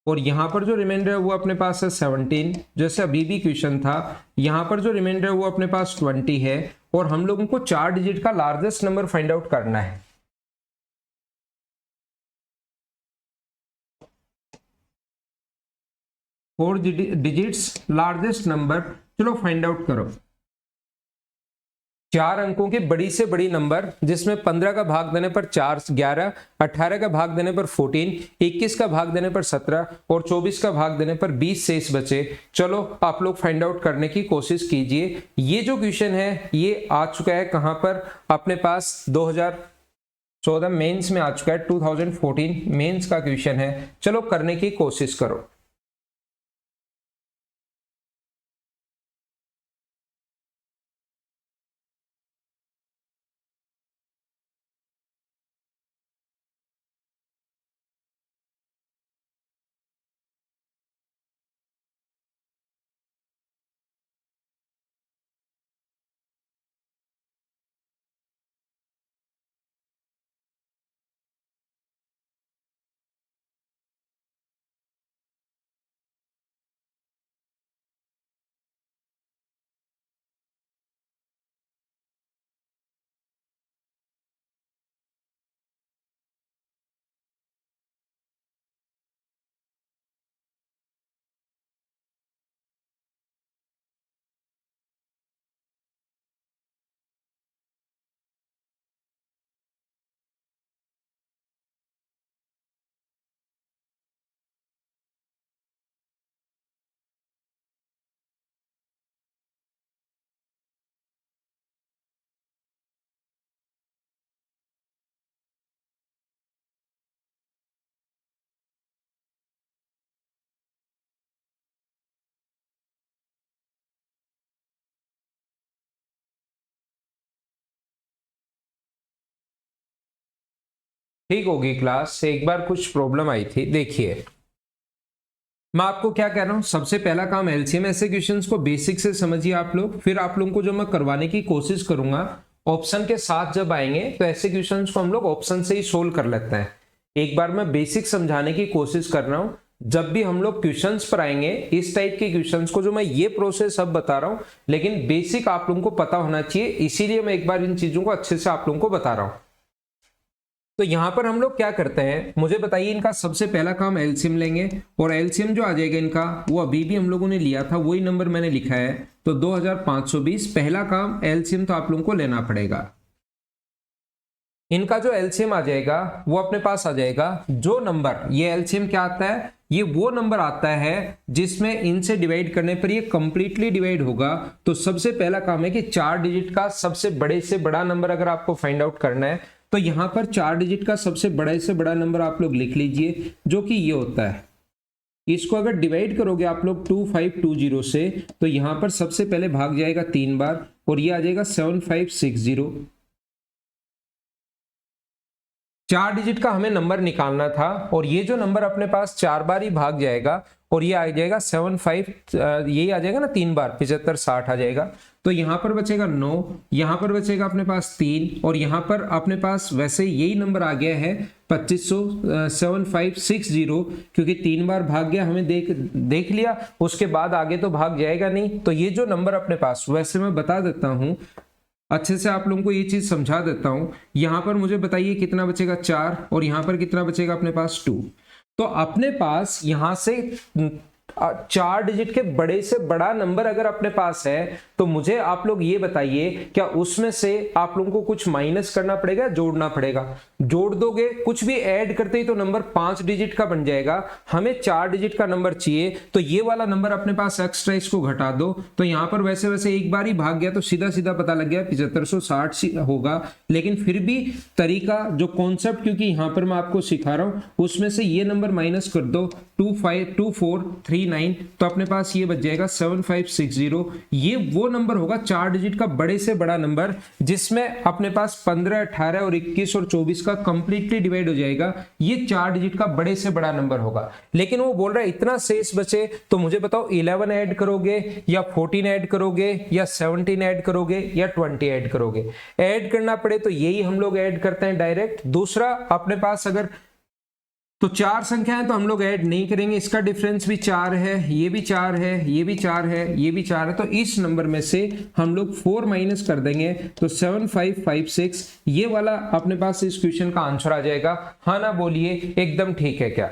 और यहां पर जो रिमाइंडर है वो अपने पास है 17। जैसे अभी भी क्वेश्चन था, यहां पर जो रिमाइंडर है वो अपने पास 20 है और हम लोगों को 4 डिजिट का लार्जेस्ट नंबर फाइंड आउट करना है। फोर डिजिट्स लार्जेस्ट नंबर, चलो फाइंड आउट करो। 4 अंकों के बड़ी से बड़ी नंबर जिसमें 15 का भाग देने पर 4 11, 18 का भाग देने पर 14, 21 का भाग देने पर 17 और 24 का भाग देने पर 20 शेष बचे। चलो आप लोग फाइंड आउट करने की कोशिश कीजिए। ये जो क्वेश्चन है ये आ चुका है कहां पर, अपने पास 2014 मेंस में आ चुका है, 2014 मेंस का क्वेश्चन है। चलो करने की कोशिश करो। ठीक होगी क्लास, एक बार कुछ प्रॉब्लम आई थी। देखिए मैं आपको क्या कह रहा हूं, सबसे पहला काम एलसीएम ऐसे क्वेश्चंस को बेसिक से समझिए आप लोग, फिर आप लोगों को जो मैं करवाने की कोशिश करूंगा ऑप्शन के साथ जब आएंगे तो ऐसे क्वेश्चंस को हम लोग ऑप्शन से ही सोल्व कर लेते हैं। एक बार मैं बेसिक समझाने की कोशिश कर रहा हूं, जब भी हम लोग क्वेश्चंस पर आएंगे इस टाइप के क्वेश्चंस को, जो मैं ये प्रोसेस अब बता रहा हूं लेकिन बेसिक आप लोगों को पता होना चाहिए, इसीलिए मैं एक बार इन चीजों को अच्छे से आप लोगों को बता रहा हूं। तो यहां पर हम लोग क्या करते हैं, मुझे बताइए, इनका सबसे पहला काम एलसीएम लेंगे और एलसीएम जो आ जाएगा इनका वो अभी भी हम लोगों ने लिया था, वही नंबर मैंने लिखा है। तो 2520 पहला काम एलसीएम तो आप लोगों को लेना पड़ेगा। इनका जो एलसीएम आ जाएगा वो अपने पास आ जाएगा, जो नंबर ये एलसीएम क्या आता है, ये वो नंबर आता है जिसमें इनसे डिवाइड करने पर ये कंप्लीटली डिवाइड होगा। तो सबसे पहला काम है कि 4 डिजिट का सबसे बड़े से बड़ा नंबर अगर आपको फाइंड आउट करना है तो यहां पर 4 डिजिट का सबसे बड़े से बड़ा नंबर आप लोग लिख लीजिए, जो कि ये होता है। इसको अगर डिवाइड करोगे आप लोग 2520 से तो यहां पर सबसे पहले भाग जाएगा 3 बार और ये आ जाएगा 7560। 4 डिजिट का हमें नंबर निकालना था और ये जो नंबर अपने पास 4 बार ही भाग जाएगा और ये आ जाएगा 75, यही आ जाएगा ना 3 बार 75 60 आ जाएगा। तो यहां पर बचेगा 9, यहां पर बचेगा अपने पास 3 और यहां पर अपने पास वैसे यही नंबर आ गया है 7560, क्योंकि 3 बार भाग गया, हमें देख लिया, उसके बाद आगे तो भाग जाएगा नहीं। तो ये जो नंबर अपने पास, वैसे मैं बता देता हूं अच्छे से, आप लोगों को ये चीज समझा देता हूं। यहां पर मुझे बताइए कितना बचेगा 4 और यहां पर कितना बचेगा अपने पास 2। तो अपने पास यहां से 4 डिजिट के बड़े से बड़ा नंबर अगर अपने पास है तो मुझे आप लोग ये बताइए क्या उसमें से आप लोगों को कुछ माइनस करना पड़ेगा, जोड़ना पड़ेगा? जोड़ दोगे, कुछ भी ऐड करते ही तो नंबर 5 डिजिट का बन जाएगा। हमें 4 डिजिट का नंबर चाहिए, तो ये वाला नंबर अपने पास एक्स्ट्रा, इसको घटा दो। तो यहां पर वैसे वैसे एक बार ही भाग गया तो सीधा सीधा पता लग गया 7560 होगा, लेकिन फिर भी तरीका, जो कॉन्सेप्ट, क्योंकि यहां पर मैं आपको सिखा रहा हूं, उसमें से ये नंबर माइनस कर दो 25399 39, तो अपने पास ये बच जाएगा 7560। ये वो नंबर होगा 4 डिजिट का बड़े से बड़ा नंबर जिसमें अपने पास 15, 18 और 21 और 24 का कंप्लीटली डिवाइड हो जाएगा। ये 4 डिजिट का बड़े से बड़ा नंबर होगा। लेकिन वो बोल रहा है इतना शेष बचे, तो मुझे बताओ 11 ऐड करोगे या 14 ऐड करोगे या 17 ऐड करोगे या 20 ऐड करोगे। ऐड करना पड़े तो यही हम लोग ऐड करते हैं डायरेक्ट। दूसरा, अपने पास अगर तो 4 संख्याएं तो हम लोग ऐड नहीं करेंगे, इसका डिफरेंस भी 4 है, ये भी 4 है, ये भी 4 है, ये भी 4 है, तो इस नंबर में से हम लोग 4 माइनस कर देंगे तो 7556 ये वाला अपने पास इस क्वेश्चन का आंसर आ जाएगा। हाँ ना बोलिए, एकदम ठीक है क्या?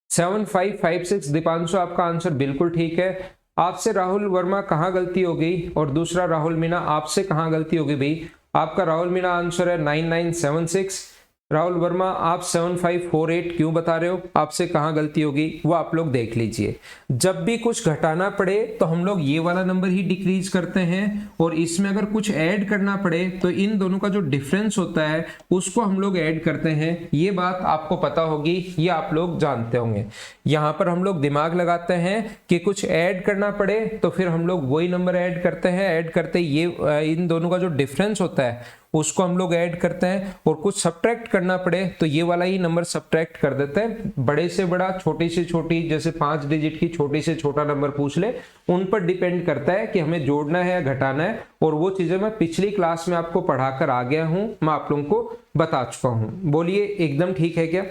7556 दीपांशु आपका आंसर बिल्कुल ठीक है। आपसे राहुल वर्मा कहाँ गलती हो गई, और दूसरा राहुल मीणा आपसे कहाँ गलती हो गई भाई? आपका राहुल मीणा आंसर है 9976। राहुल वर्मा आप 7548 क्यों बता रहे हो? आपसे कहाँ गलती होगी वो आप लोग देख लीजिए। जब भी कुछ घटाना पड़े तो हम लोग ये वाला नंबर ही डिक्रीज करते हैं, और इसमें अगर कुछ ऐड करना पड़े तो इन दोनों का जो डिफरेंस होता है उसको हम लोग ऐड करते हैं। ये बात आपको पता होगी, ये आप लोग जानते होंगे। यहाँ पर हम लोग दिमाग लगाते हैं कि कुछ ऐड करना पड़े तो फिर हम लोग वही नंबर ऐड करते हैं, ऐड करते ये इन दोनों का जो डिफरेंस होता है उसको हम लोग ऐड करते हैं, और कुछ सब्ट्रैक्ट करना पड़े तो ये वाला ही नंबर सब्ट्रैक्ट कर देते हैं। बड़े से बड़ा, छोटी से छोटी, जैसे 5 डिजिट की छोटी से छोटा नंबर पूछ ले, उन पर डिपेंड करता है कि हमें जोड़ना है या घटाना है। और वो चीजें मैं पिछली क्लास में आपको पढ़ाकर आ गया हूं, मैं आप लोगों को बता चुका हूं। बोलिए एकदम ठीक है क्या?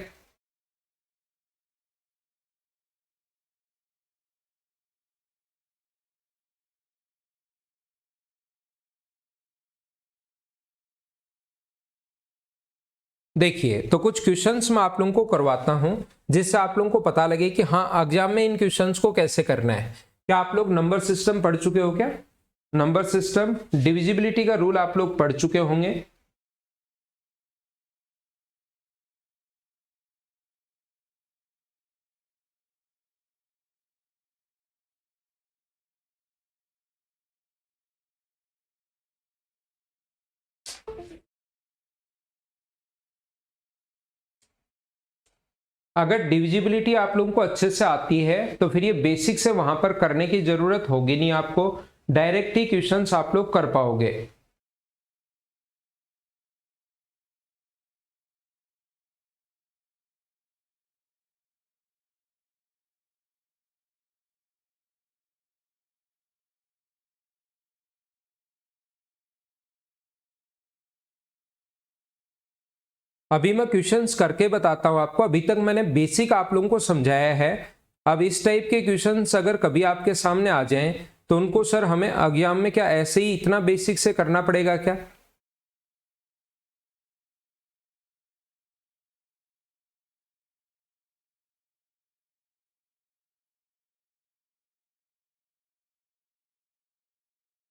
देखिए, तो कुछ क्वेश्चंस मैं आप लोगों को करवाता हूं जिससे आप लोगों को पता लगे कि हाँ एग्जाम में इन क्वेश्चंस को कैसे करना है। क्या आप लोग नंबर सिस्टम पढ़ चुके हो क्या? नंबर सिस्टम, डिविजिबिलिटी का रूल आप लोग पढ़ चुके होंगे। अगर डिविजिबिलिटी आप लोगों को अच्छे से आती है तो फिर ये बेसिक से वहां पर करने की जरूरत होगी नहीं, आपको डायरेक्ट ही क्वेश्चंस आप लोग कर पाओगे। अभी मैं क्वेश्चंस करके बताता हूं आपको। अभी तक मैंने बेसिक आप लोगों को समझाया है। अब इस टाइप के क्वेश्चंस अगर कभी आपके सामने आ जाएं तो उनको सर हमें एग्जाम में क्या ऐसे ही इतना बेसिक से करना पड़ेगा क्या?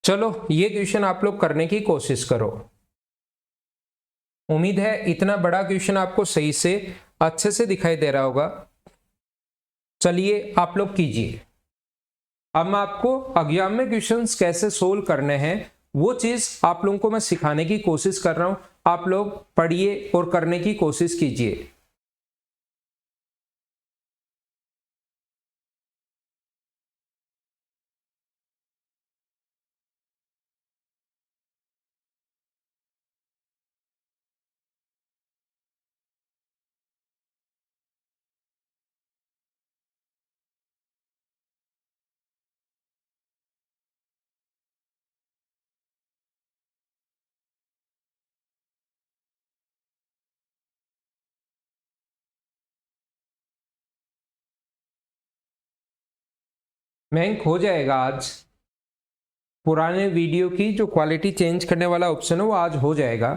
चलो ये क्वेश्चन आप लोग करने की कोशिश करो। उम्मीद है इतना बड़ा क्वेश्चन आपको सही से अच्छे से दिखाई दे रहा होगा। चलिए आप लोग कीजिए। अब मैं आपको एग्जाम में क्वेश्चंस कैसे सोल्व करने हैं वो चीज आप लोगों को मैं सिखाने की कोशिश कर रहा हूं। आप लोग पढ़िए और करने की कोशिश कीजिए। मैंक हो जाएगा आज। पुराने वीडियो की जो क्वालिटी चेंज करने वाला ऑप्शन है वो आज हो जाएगा।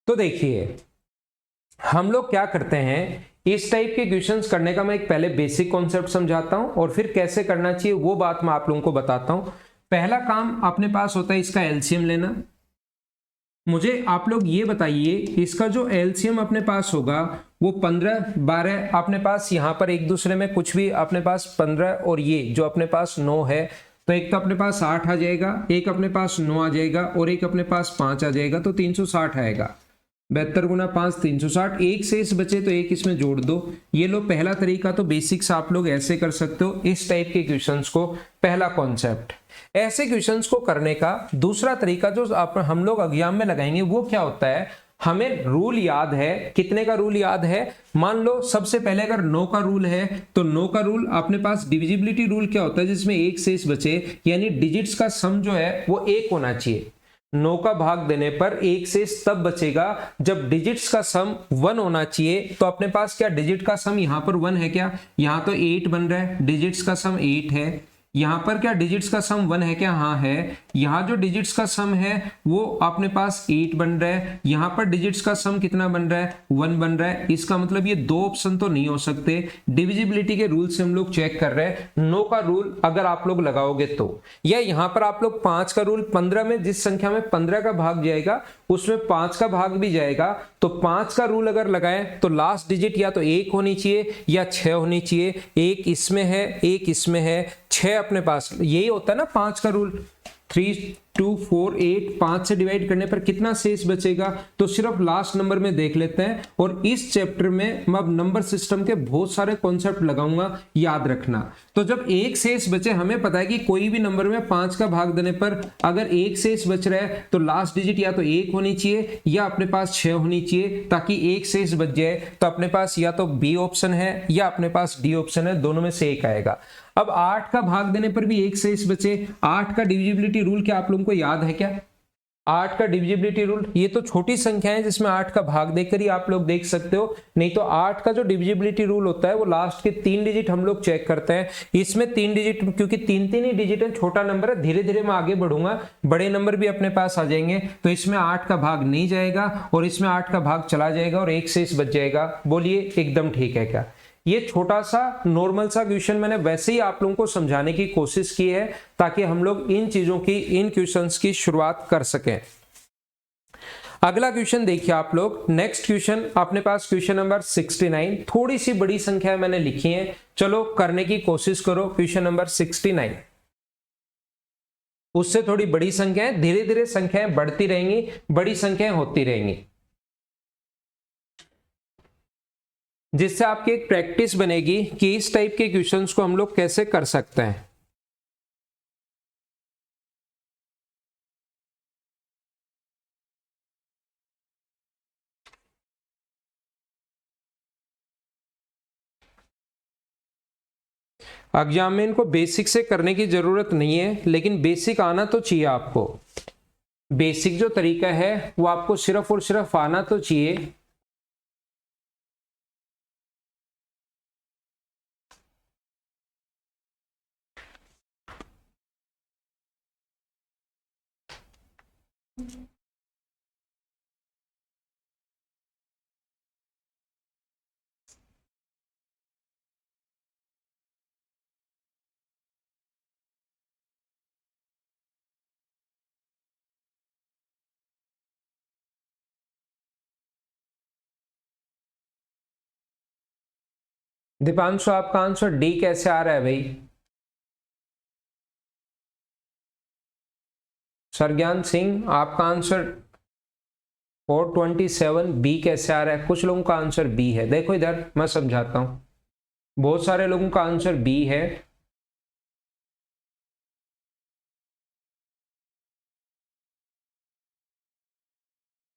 तो देखिए हम लोग क्या करते हैं, इस टाइप के क्वेश्चंस करने का मैं एक पहले बेसिक कॉन्सेप्ट समझाता हूं और फिर कैसे करना चाहिए वो बात मैं आप लोगों को बताता हूं। पहला काम अपने पास होता है इसका एलसीएम लेना। मुझे आप लोग ये बताइए इसका जो एलसीएम अपने पास होगा वो 15, 12 अपने पास यहाँ पर एक दूसरे में कुछ भी अपने पास 15 और ये जो अपने पास 9 है, तो तो एक तो अपने पास 8 आ जाएगा, एक अपने पास 9 आ जाएगा और एक अपने पास 5 आ जाएगा, तो 360 आएगा। 72 गुना 5 360। एक शेष बचे तो एक इसमें जोड़ दो। ये लो पहला तरीका, तो बेसिक्स आप लोग ऐसे कर सकते हो इस टाइप के क्वेश्चंस को, पहला कॉन्सेप्ट। ऐसे क्वेश्चंस को करने का दूसरा तरीका जो हम लोग एग्जाम में लगाएंगे वो क्या होता है, हमें रूल याद है। कितने का रूल याद है, मान लो सबसे पहले अगर 9 का रूल है तो 9 का रूल अपने पास डिविजिबिलिटी रूल क्या होता है, जिसमें एक शेष बचे, यानी डिजिट्स का सम जो है वो 1 होना चाहिए। 9 का भाग देने पर एक शेष तब बचेगा जब डिजिट्स का सम 1 होना चाहिए। तो अपने पास क्या डिजिट का सम यहां पर 1 है क्या, यहां तो 8 बन रहा है, डिजिट्स का सम 8 है। यहां पर क्या डिजिट्स का सम 1 है क्या, हाँ है। यहां जो डिजिट्स का सम है वो अपने पास 8 बन रहा है। यहां पर डिजिट्स का सम कितना बन रहा है, 1 बन रहा है। इसका मतलब ये दो ऑप्शन तो नहीं हो सकते। डिविजिबिलिटी के रूल से हम लोग चेक कर रहे हैं, 9 का रूल अगर आप लोग लगाओगे तो, या यहां पर आप लोग 5 का रूल, 15 में जिस संख्या में 15 का भाग जाएगा उसमें 5 का भाग भी जाएगा, तो 5 का रूल अगर लगाएं तो लास्ट डिजिट या तो 1 होनी चाहिए या 6 होनी चाहिए। एक इसमें है, एक इसमें है, 6 अपने पास, यही होता है ना 5 का रूल। 3 2 4 8, 5 से डिवाइड करने पर कितना शेष बचेगा, तो सिर्फ लास्ट नंबर में देख लेते हैं। और इस चैप्टर में मैं अब नंबर सिस्टम के बहुत सारे कॉन्सेप्ट लगाऊंगा, याद रखना। तो जब एक शेष बचे, हमें पता है कि कोई भी नंबर में 5 का भाग देने पर अगर एक शेष बच रहा है तो लास्ट डिजिट या तो 1 होनी चाहिए या अपने पास 6 होनी चाहिए, ताकि एक शेष बच जाए। तो अपने पास या तो बी ऑप्शन है या अपने पास डी ऑप्शन है, दोनों में से एक आएगा। अब 8 का भाग देने पर भी एक शेष बचे। 8 का डिविजिबिलिटी रूल क्या आप लोगों को याद है क्या, 8 का डिविजिबिलिटी रूल, ये तो छोटी संख्या है जिसमें 8 का भाग देकर ही आप लोग देख सकते हो। नहीं तो 8 का जो डिविजिबिलिटी रूल होता है वो लास्ट के 3 डिजिट हम लोग चेक करते हैं। इसमें 3 डिजिट, क्योंकि 3 ही डिजिट है, छोटा नंबर है, धीरे धीरे मैं आगे बढ़ूंगा, बड़े नंबर भी अपने पास आ जाएंगे। तो इसमें 8 का भाग नहीं जाएगा और इसमें 8 का भाग चला जाएगा और एक शेष बच जाएगा। बोलिए एकदम ठीक है क्या। ये छोटा सा नॉर्मल सा क्वेश्चन मैंने वैसे ही आप लोगों को समझाने की कोशिश की है, ताकि हम लोग इन चीजों की, इन क्वेश्चंस की शुरुआत कर सकें। अगला क्वेश्चन देखिए आप लोग। नेक्स्ट क्वेश्चन अपने पास क्वेश्चन नंबर 69। थोड़ी सी बड़ी संख्या मैंने लिखी है, चलो करने की कोशिश करो। क्वेश्चन नंबर 69, उससे थोड़ी बड़ी संख्याएं, धीरे धीरे संख्याएं बढ़ती रहेंगी, बड़ी संख्याएं होती रहेंगी, जिससे आपकी एक प्रैक्टिस बनेगी कि इस टाइप के क्वेश्चंस को हम लोग कैसे कर सकते हैं। एग्जाम में इनको बेसिक से करने की जरूरत नहीं है, लेकिन बेसिक आना तो चाहिए आपको। बेसिक जो तरीका है वो आपको सिर्फ और सिर्फ आना तो चाहिए। दीपांशु आपका आंसर डी कैसे आ रहा है भाई? सरज्ञान सिंह आपका आंसर 427 बी कैसे आ रहा है? कुछ लोगों का आंसर बी है, देखो इधर मैं समझाता हूं। बहुत सारे लोगों का आंसर बी है।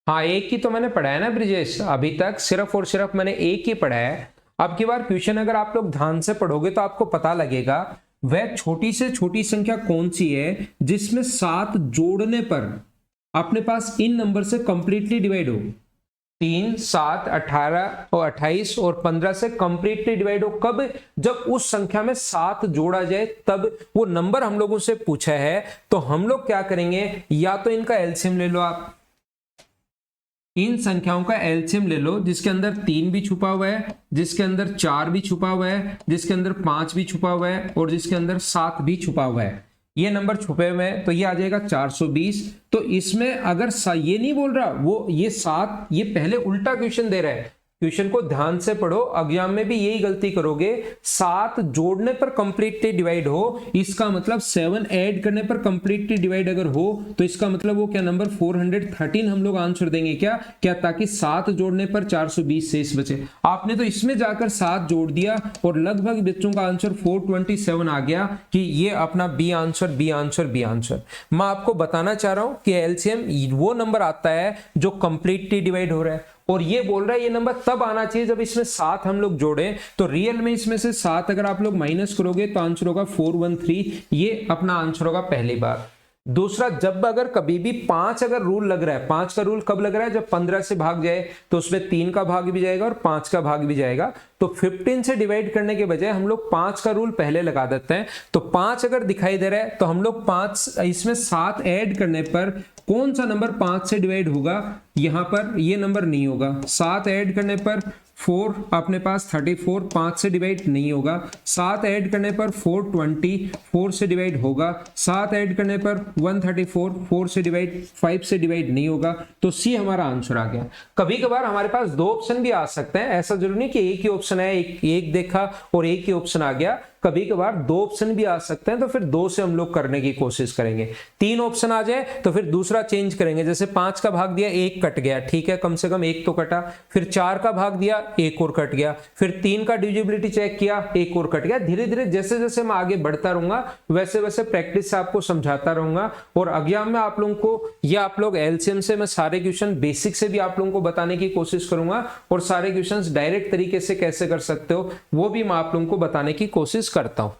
हाँ, एक ही तो मैंने पढ़ा है ना ब्रिजेश, अभी तक सिर्फ और सिर्फ मैंने एक ही पढ़ा है। अब की बार क्वेश्चन अगर आप लोग ध्यान से पढ़ोगे तो आपको पता लगेगा वह छोटी से छोटी संख्या कौन सी है जिसमें 7 जोड़ने पर अपने पास इन नंबर से कंप्लीटली डिवाइड हो। 3, 7, 18 और 28 और 15 से कंप्लीटली डिवाइड हो। कब? जब उस संख्या में 7 जोड़ा जाए तब। वो नंबर हम लोगों से पूछा है, तो हम लोग क्या करेंगे, या तो इनका एलसीएम ले लो आप, इन संख्याओं का एलसीएम ले लो, जिसके अंदर 3 भी छुपा हुआ है, जिसके अंदर 4 भी छुपा हुआ है, जिसके अंदर 5 भी छुपा हुआ है और जिसके अंदर 7 भी छुपा हुआ है। ये नंबर छुपे हुए हैं, तो ये आ जाएगा 420। तो इसमें अगर ये नहीं बोल रहा वो, ये 7, ये पहले उल्टा क्वेश्चन दे रहा है, क्वेश्चन को ध्यान से पढ़ो, एग्जाम में भी यही गलती करोगे। 7 जोड़ने पर कंप्लीटली डिवाइड हो, इसका मतलब 7 ऐड करने पर कंप्लीटली डिवाइड अगर हो तो इसका मतलब वो क्या नंबर 413 हम लोग आंसर देंगे क्या क्या, ताकि 7 जोड़ने पर 420 शेष बचे। आपने तो इसमें जाकर 7 जोड़ दिया और लगभग बच्चों का आंसर 427 आ गया कि ये अपना B answer B answer B answer. मैं आपको बताना चाह रहा हूं कि एलसीएम वो नंबर आता है जो कंप्लीटली डिवाइड हो रहा है, और ये बोल रहा है ये नंबर तब आना चाहिए जब इसमें 7 हम लोग जोड़ें। तो रियल में इसमें से 7 अगर आप लोग माइनस करोगे तो आंसर होगा 413, ये अपना आंसर होगा पहली बार। दूसरा, जब अगर कभी भी 5 अगर रूल लग रहा है, 5 का रूल कब लग रहा है, जब 15 से भाग जाए तो उसमें 3 का भाग भी जाएगा और 5 का भाग भी जाएगा। तो 15 से डिवाइड करने के बजाय हम लोग 5 का रूल पहले लगा देते हैं। तो 5 अगर दिखाई दे रहा है तो हम लोग 5 इसमें 7 ऐड करने पर कौन सा नंबर 5 से डिवाइड होगा, यहां पर ये नंबर नहीं होगा। 7 ऐड करने पर 4 अपने पास 34 5 से डिवाइड नहीं होगा। 7 ऐड करने पर 420 4 से डिवाइड होगा। 7 ऐड करने पर 134 4 से डिवाइड 5 से डिवाइड नहीं होगा। तो सी हमारा आंसर आ गया। कभी कभार हमारे पास 2 ऑप्शन भी आ सकते हैं, ऐसा जरूरी नहीं कि एक ही ऑप्शन है, एक देखा और एक ही ऑप्शन आ गया। कभी कभार 2 ऑप्शन भी आ सकते हैं, तो फिर 2 से हम लोग करने की कोशिश करेंगे। 3 ऑप्शन आ जाए तो फिर दूसरा चेंज करेंगे, जैसे 5 का भाग दिया 1 कट गया, ठीक है, कम से कम 1 तो कटा। फिर 4 का भाग दिया 1 और कट गया। फिर 3 का डिविजिबिलिटी चेक किया 1 और कट गया। धीरे धीरे जैसे जैसे मैं आगे बढ़ता रहूंगा वैसे वैसे प्रैक्टिस से आपको समझाता रहूंगा। और एग्जाम में आप लोगों को या आप लोग एलसीएम से मैं सारे क्वेश्चन बेसिक से भी आप लोगों को बताने की कोशिश करूंगा, और सारे क्वेश्चन डायरेक्ट तरीके से कैसे कर सकते हो वो भी मैं आप लोगों को बताने की कोशिश करता हूं।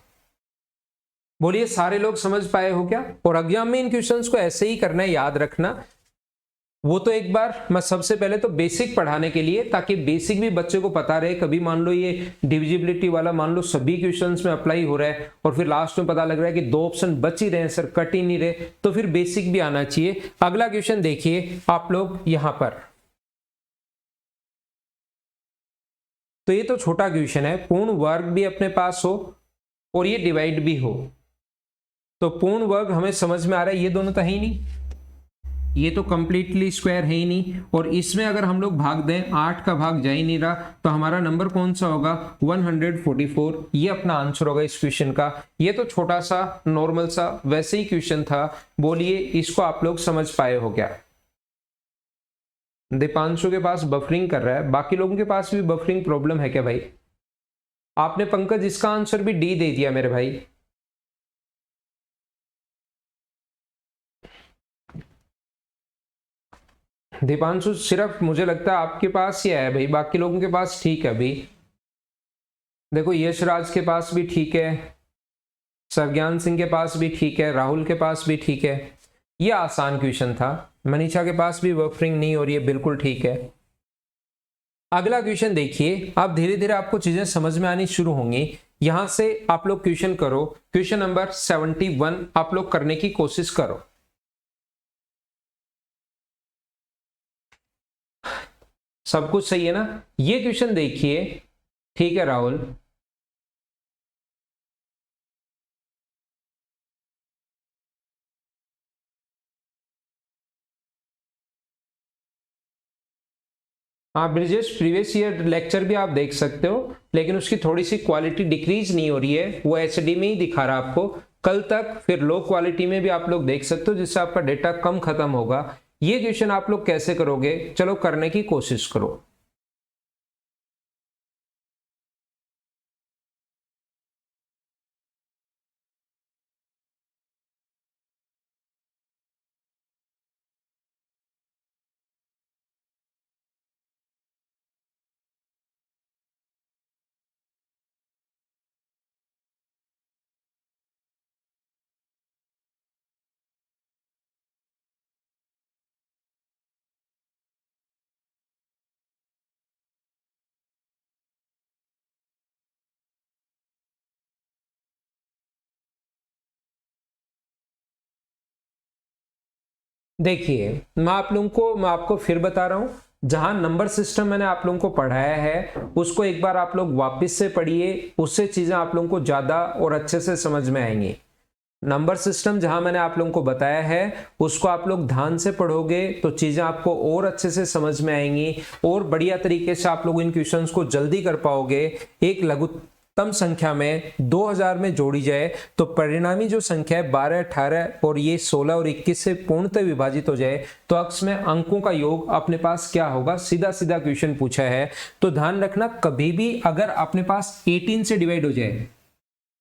बोलिए सारे लोग समझ पाए हो क्या? और एग्जाम में इन क्वेश्चंस को ऐसे ही करना है, याद रखना। वो तो एक बार मैं सबसे पहले तो बेसिक पढ़ाने के लिए, ताकि बेसिक भी बच्चे को पता रहे। कभी मान लो ये डिविजिबिलिटी वाला मान लो सभी क्वेश्चंस में अप्लाई हो रहा है और फिर लास्ट में पता लग रहा है कि 2 ऑप्शन बच ही रहे हैं सर, कट ही नहीं रहे, तो फिर बेसिक भी आना चाहिए। अगला क्वेश्चन देखिए आप लोग यहां पर। तो ये तो छोटा क्वेश्चन है, पूर्ण वर्ग भी अपने पास हो और ये डिवाइड भी हो। तो पूर्ण वर्ग हमें समझ में आ रहा है, ये दोनों तो है ही नहीं, ये तो कंप्लीटली स्क्वायर है ही नहीं। और इसमें अगर हम लोग भाग दें 8 का भाग जा ही नहीं रहा, तो हमारा नंबर कौन सा होगा 144, ये अपना आंसर होगा इस क्वेश्चन का। ये तो छोटा सा नॉर्मल सा वैसे ही क्वेश्चन था। बोलिए इसको आप लोग समझ पाए हो क्या? दीपांशु के पास बफरिंग कर रहा है, बाकी लोगों के पास भी बफरिंग प्रॉब्लम है क्या भाई? आपने पंकज इसका आंसर भी डी दे दिया मेरे भाई। दीपांशु सिर्फ मुझे लगता है आपके पास ही है भाई, बाकी लोगों के पास ठीक है अभी। देखो यशराज के पास भी ठीक है, सरज्ञान सिंह के पास भी ठीक है, राहुल के पास भी ठीक है। ये आसान क्वेश्चन था। मनीषा के पास भी बफरिंग नहीं हो रही है, बिल्कुल ठीक है। अगला क्वेश्चन देखिए, अब धीरे धीरे आपको चीजें समझ में आनी शुरू होंगी। यहां से आप लोग क्वेश्चन करो, क्वेश्चन नंबर 71 आप लोग करने की कोशिश करो। सब कुछ सही है ना? ये क्वेश्चन देखिए, ठीक है राहुल। हाँ ब्रिजेश, प्रीवियस ईयर लेक्चर भी आप देख सकते हो, लेकिन उसकी थोड़ी सी क्वालिटी डिक्रीज नहीं हो रही है, वो एचडी में ही दिखा रहा है आपको। कल तक फिर लो क्वालिटी में भी आप लोग देख सकते हो, जिससे आपका डेटा कम खत्म होगा। ये क्वेश्चन आप लोग कैसे करोगे, चलो करने की कोशिश करो। देखिए मैं आपको फिर बता रहा हूं, जहां नंबर सिस्टम मैंने आप लोगों को पढ़ाया है उसको एक बार आप लोग वापस से पढ़िए, उससे चीजें आप लोगों को ज्यादा और अच्छे से समझ में आएंगी। नंबर सिस्टम जहां मैंने आप लोगों को बताया है उसको आप लोग ध्यान से पढ़ोगे तो चीजें आपको और अच्छे से समझ में आएंगी और बढ़िया तरीके से आप लोग इन क्वेश्चंस को जल्दी कर पाओगे। एक लघुत्तम संख्या में 2000 में जोड़ी जाए तो परिणामी जो संख्या है 12, 18 और ये 16 और 21 से पूर्णतः विभाजित हो जाए तो अक्स में अंकों का योग अपने पास क्या होगा। सीधा सीधा क्वेश्चन पूछा है। तो ध्यान रखना, कभी भी अगर अपने पास 18 से डिवाइड हो जाए,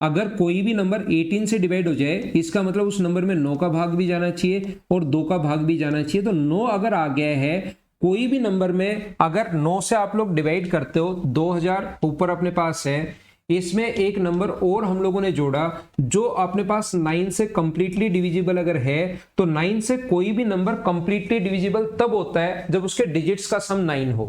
अगर कोई भी नंबर 18 से डिवाइड हो जाए इसका मतलब उस नंबर में 9 का भाग भी जाना चाहिए और 2 का भाग भी जाना चाहिए। तो 9 अगर आ गया है कोई भी नंबर में, अगर 9 से आप लोग डिवाइड करते हो, 2000 ऊपर अपने पास है, इसमें एक नंबर और हम लोगों ने जोड़ा जो अपने पास 9 से कंप्लीटली डिविजिबल अगर है, तो 9 से कोई भी नंबर कंप्लीटली डिविजिबल तब होता है जब उसके डिजिट्स का सम 9 हो।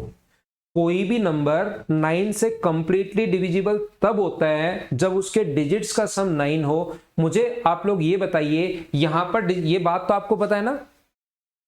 कोई भी नंबर 9 से कंप्लीटली डिविजिबल तब होता है जब उसके डिजिट्स का सम 9 हो। मुझे आप लोग ये बताइए, यहां पर ये बात तो आपको पता है ना,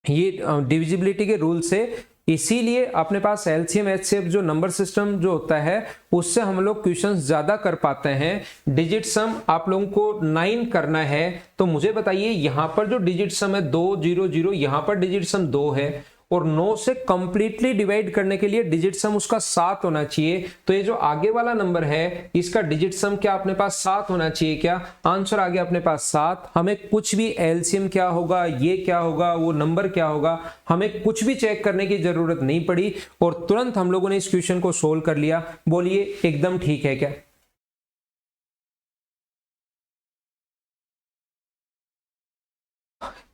ये डिविजिबिलिटी के रूल से, इसीलिए अपने पास एलसीएम एचसीएफ जो नंबर सिस्टम जो होता है उससे हम लोग क्वेश्चंस ज्यादा कर पाते हैं। डिजिट सम आप लोगों को 9 करना है तो मुझे बताइए यहां पर जो डिजिट सम है 2 0 0, यहां पर डिजिट सम 2 है और 9 से कंप्लीटली डिवाइड करने के लिए डिजिट सम उसका 7 होना चाहिए। तो ये जो आगे वाला नंबर है इसका डिजिट सम क्या अपने पास 7 होना चाहिए क्या? आंसर आ गया अपने पास 7। हमें कुछ भी एलसीएम क्या होगा, ये क्या होगा, वो नंबर क्या होगा, हमें कुछ भी चेक करने की जरूरत नहीं पड़ी और तुरंत हम लोगों ने इस क्वेश्चन को सोल्व कर लिया। बोलिए एकदम ठीक है क्या?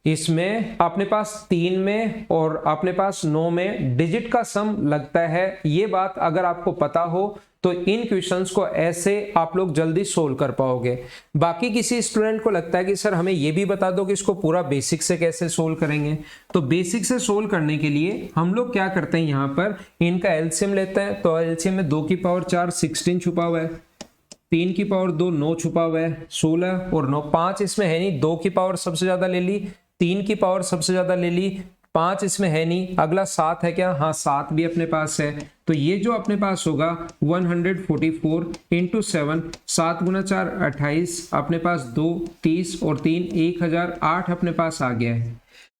इसमें अपने पास 3 में और अपने पास 9 में डिजिट का सम लगता है। ये बात अगर आपको पता हो तो इन क्वेश्चंस को ऐसे आप लोग जल्दी सोल्व कर पाओगे। बाकी किसी स्टूडेंट को लगता है कि सर हमें ये भी बता दो कि इसको पूरा बेसिक से कैसे सोल्व करेंगे, तो बेसिक से सोल्व करने के लिए हम लोग क्या करते हैं, यहां पर इनका एलसीएम लेते हैं। तो एलसीएम में 2 की पावर 4 16 छुपा हुआ है, 3 की पावर 2 9 छुपा हुआ है, 16 और 9 5 इसमें है नहीं, 2 की पावर सबसे ज्यादा ले ली, 3 की पावर सबसे ज्यादा ले ली, 5 इसमें है नहीं, अगला 7 है क्या? हाँ 7 भी अपने पास है। तो ये जो अपने पास होगा 144 इंटू 7, 7 गुना 4 28, अपने पास 2 30 और 3 1008 अपने पास आ गया है।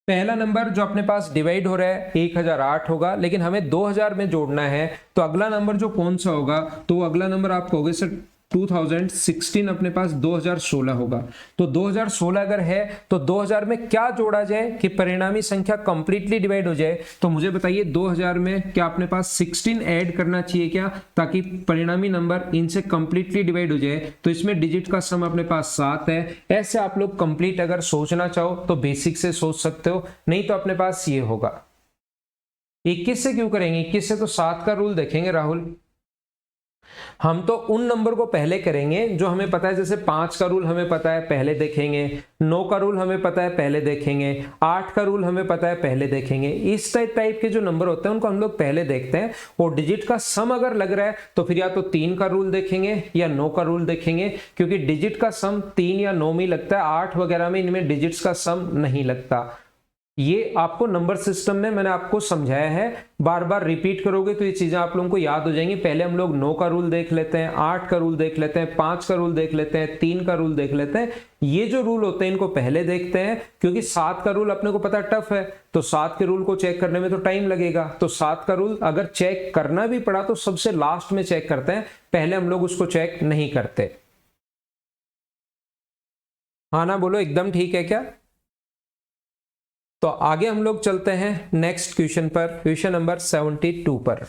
पहला नंबर जो अपने पास डिवाइड हो रहा है 1008 होगा, लेकिन हमें 2000 में जोड़ना है। तो अगला नंबर जो कौन सा होगा, तो अगला नंबर आप कहोगे सर 2016 अपने पास 2016 होगा। तो 2016 अगर है तो 2000 में क्या जोड़ा जाए कि परिणामी संख्या कंप्लीटली डिवाइड हो जाए? तो मुझे बताइए 2000 में क्या अपने पास 16 ऐड करना चाहिए क्या, ताकि परिणामी नंबर इनसे कंप्लीटली डिवाइड हो जाए? तो इसमें डिजिट का सम अपने पास 7 है। ऐसे आप लोग कंप्लीट अगर सोचना चाहो तो बेसिक से सोच सकते हो, नहीं तो अपने पास ये होगा। 21 से क्यों करेंगे? 21 से तो 7 का रूल देखेंगे राहुल। हम तो उन नंबर को पहले करेंगे जो हमें पता है, जैसे 5 का रूल हमें पता है पहले देखेंगे, 9 का रूल हमें पता है पहले देखेंगे, 8 का रूल हमें पता है पहले देखेंगे। इस टाइप के जो नंबर होते हैं उनको हम लोग पहले देखते हैं। और डिजिट का सम अगर लग रहा है तो फिर या तो 3 का रूल देखेंगे या 9 का रूल देखेंगे, क्योंकि डिजिट का सम 3 या 9 में लगता है, 8 वगैरह में इनमें डिजिट्स का सम नहीं लगता। ये आपको नंबर सिस्टम में मैंने आपको समझाया है, बार बार रिपीट करोगे तो ये चीजें आप लोगों को याद हो जाएंगी। पहले हम लोग 9 का रूल देख लेते हैं, 8 का रूल देख लेते हैं, 5 का रूल देख लेते हैं, 3 का रूल देख लेते हैं। ये जो रूल होते हैं इनको पहले देखते हैं, क्योंकि 7 का रूल अपने को पता टफ है, तो 7 के रूल को चेक करने में तो टाइम लगेगा। तो 7 का रूल अगर चेक करना भी पड़ा तो सबसे लास्ट में चेक करते हैं, पहले हम लोग उसको चेक नहीं करते। हाँ ना, बोलो एकदम ठीक है क्या? तो आगे हम लोग चलते हैं नेक्स्ट क्वेश्चन पर, क्वेश्चन नंबर 72 पर।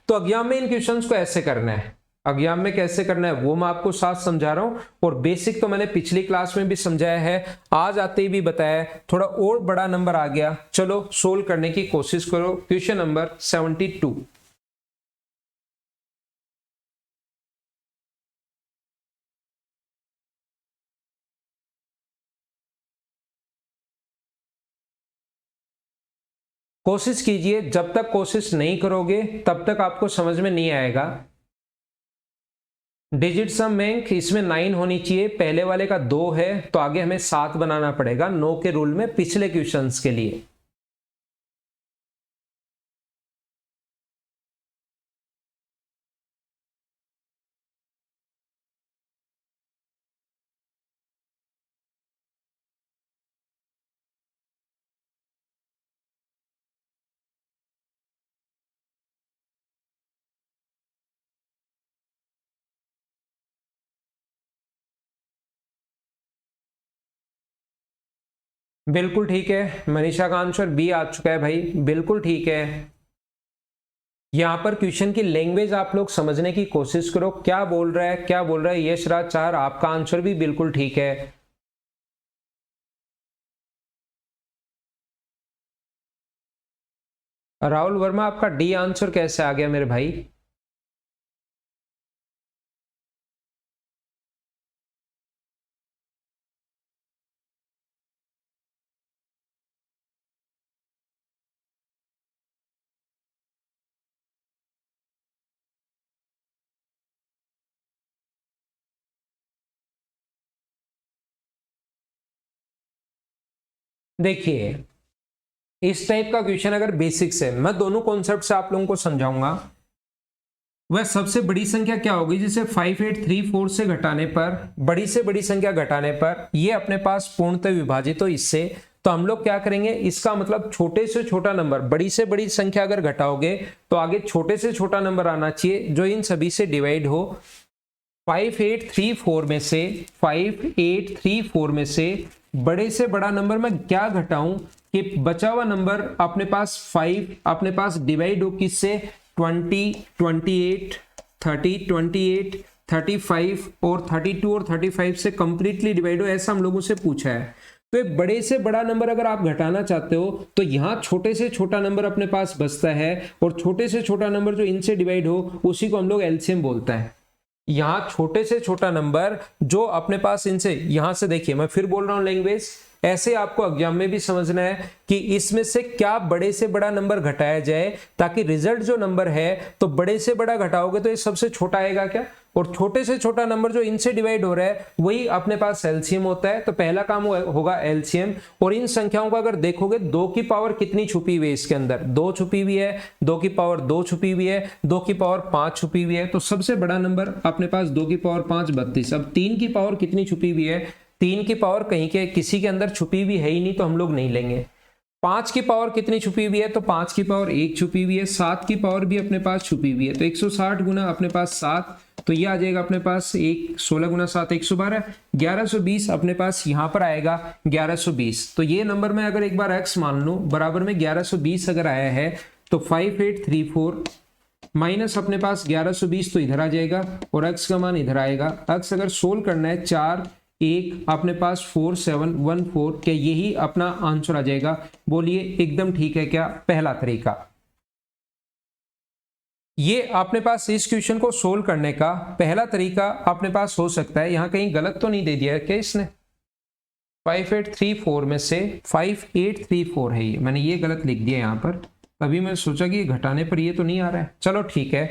तो अज्ञात में इन क्वेश्चंस को ऐसे करना है, अज्ञात में कैसे करना है वो मैं आपको साथ समझा रहा हूं। और बेसिक तो मैंने पिछली क्लास में भी समझाया है, आज आते ही भी बताया, थोड़ा और बड़ा नंबर आ गया। चलो सोल्व करने की कोशिश करो। Question number 72। कोशिश कीजिए, जब तक कोशिश नहीं करोगे तब तक आपको समझ में नहीं आएगा। डिजिट सम में इसमें 9 होनी चाहिए, पहले वाले का 2 है तो आगे हमें 7 बनाना पड़ेगा 9 के रूल में पिछले क्वेश्चंस के लिए। बिल्कुल ठीक है, मनीषा का आंसर बी आ चुका है भाई, बिल्कुल ठीक है। यहां पर क्वेश्चन की लैंग्वेज आप लोग समझने की कोशिश करो, क्या बोल रहा है क्या बोल रहा है। यश राज चार, आपका आंसर भी बिल्कुल ठीक है। राहुल वर्मा, आपका डी आंसर कैसे आ गया मेरे भाई? देखिए, इस टाइप का क्वेश्चन अगर बेसिक से, मैं दोनों कॉन्सेप्ट से आप लोगों को समझाऊंगा। वह सबसे बड़ी संख्या क्या होगी जिसे 5834 से घटाने पर, बड़ी से बड़ी संख्या घटाने पर ये अपने पास पूर्णतः विभाजित हो इससे, तो हम लोग क्या करेंगे, इसका मतलब छोटे से छोटा नंबर, बड़ी से बड़ी संख्या अगर घटाओगे तो आगे छोटे से छोटा नंबर आना चाहिए जो इन सभी से डिवाइड हो। 5834 में से, 5834 में से बड़े से बड़ा नंबर मैं क्या घटाऊं कि बचा हुआ नंबर अपने पास 5 अपने पास डिवाइड हो किससे, 20, 28, 30, 28, 35 और 32 और 35 से कंप्लीटली डिवाइड हो, ऐसा हम लोगों से पूछा है। तो एक बड़े से बड़ा नंबर अगर आप घटाना चाहते हो तो यहां छोटे से छोटा नंबर अपने पास बचता है, और छोटे से छोटा नंबर जो इनसे डिवाइड हो उसी को हम लोग एलसीएम बोलता है। यहां छोटे से छोटा नंबर जो अपने पास इनसे, यहां से देखिए मैं फिर बोल रहा हूं लैंग्वेज, ऐसे आपको एग्जाम में भी समझना है कि इसमें से क्या बड़े से बड़ा नंबर घटाया जाए ताकि रिजल्ट जो नंबर है, तो बड़े से बड़ा घटाओगे तो ये सबसे छोटा आएगा क्या, और छोटे से छोटा नंबर जो इनसे डिवाइड हो रहा है वही अपने पास एलसीएम होता है। तो पहला काम होगा एलसीएम। और इन संख्याओं को अगर देखोगे 2 की पावर कितनी छुपी हुई है इसके अंदर, 2 छुपी हुई है, 2 की पावर 2 छुपी हुई है, 2 की पावर 5 छुपी हुई है, तो सबसे बड़ा नंबर अपने पास 2 की पावर 5 32। अब 3 की पावर कितनी छुपी हुई है, 3 की पावर कहीं के किसी के अंदर छुपी हुई है ही नहीं, तो हम लोग नहीं लेंगे। 5 की पावर कितनी छुपी हुई है, तो 5 की पावर 1 छुपी हुई है, 7 की पावर भी अपने पास छुपी हुई है, तो 160 गुना अपने पास 7, तो ये आ जाएगा अपने पास 16 गुना 7 112, 1120 अपने पास यहां पर आएगा 1120। तो ये नंबर में अगर एक बार x मान लूं बराबर में 1120 अगर आया है तो 5834 माइनस अपने पास 1120 तो इधर आ जाएगा और x का मान इधर आएगा। x अगर सोल्व करना है 4 1 अपने पास 4714 क्या यही अपना आंसर आ जाएगा? बोलिए एकदम ठीक है क्या पहला तरीका? ये अपने पास इस क्वेश्चन को सोल्व करने का पहला तरीका अपने पास हो सकता है। यहां कहीं गलत तो नहीं दे दिया है क्या इसने? 5834 में से 5834 है ये, मैंने ये गलत लिख दिया यहां पर, तभी मैं सोचा कि घटाने पर ये तो नहीं आ रहा है। चलो ठीक है,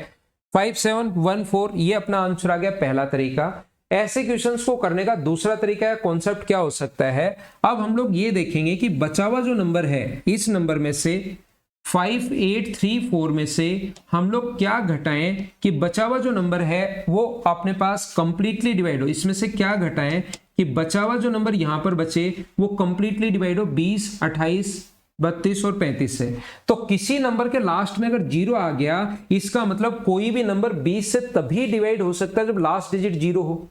5714 ये अपना आंसर आ गया पहला तरीका। ऐसे क्वेश्चंस को करने का दूसरा तरीका या कॉन्सेप्ट क्या हो सकता है, अब हम लोग ये देखेंगे कि बचा हुआ जो नंबर है इस नंबर में से 5834 में से हम लोग क्या घटाएं कि बचा हुआ जो नंबर है वो अपने पास कंप्लीटली डिवाइड हो। इसमें से क्या घटाएं कि बचा हुआ जो नंबर यहां पर बचे वो कंप्लीटली डिवाइड हो 20, 28, 32 और 35 से। तो किसी नंबर के लास्ट में अगर 0 आ गया, इसका मतलब कोई भी नंबर 20 से तभी डिवाइड हो सकता है जब लास्ट डिजिट 0 हो।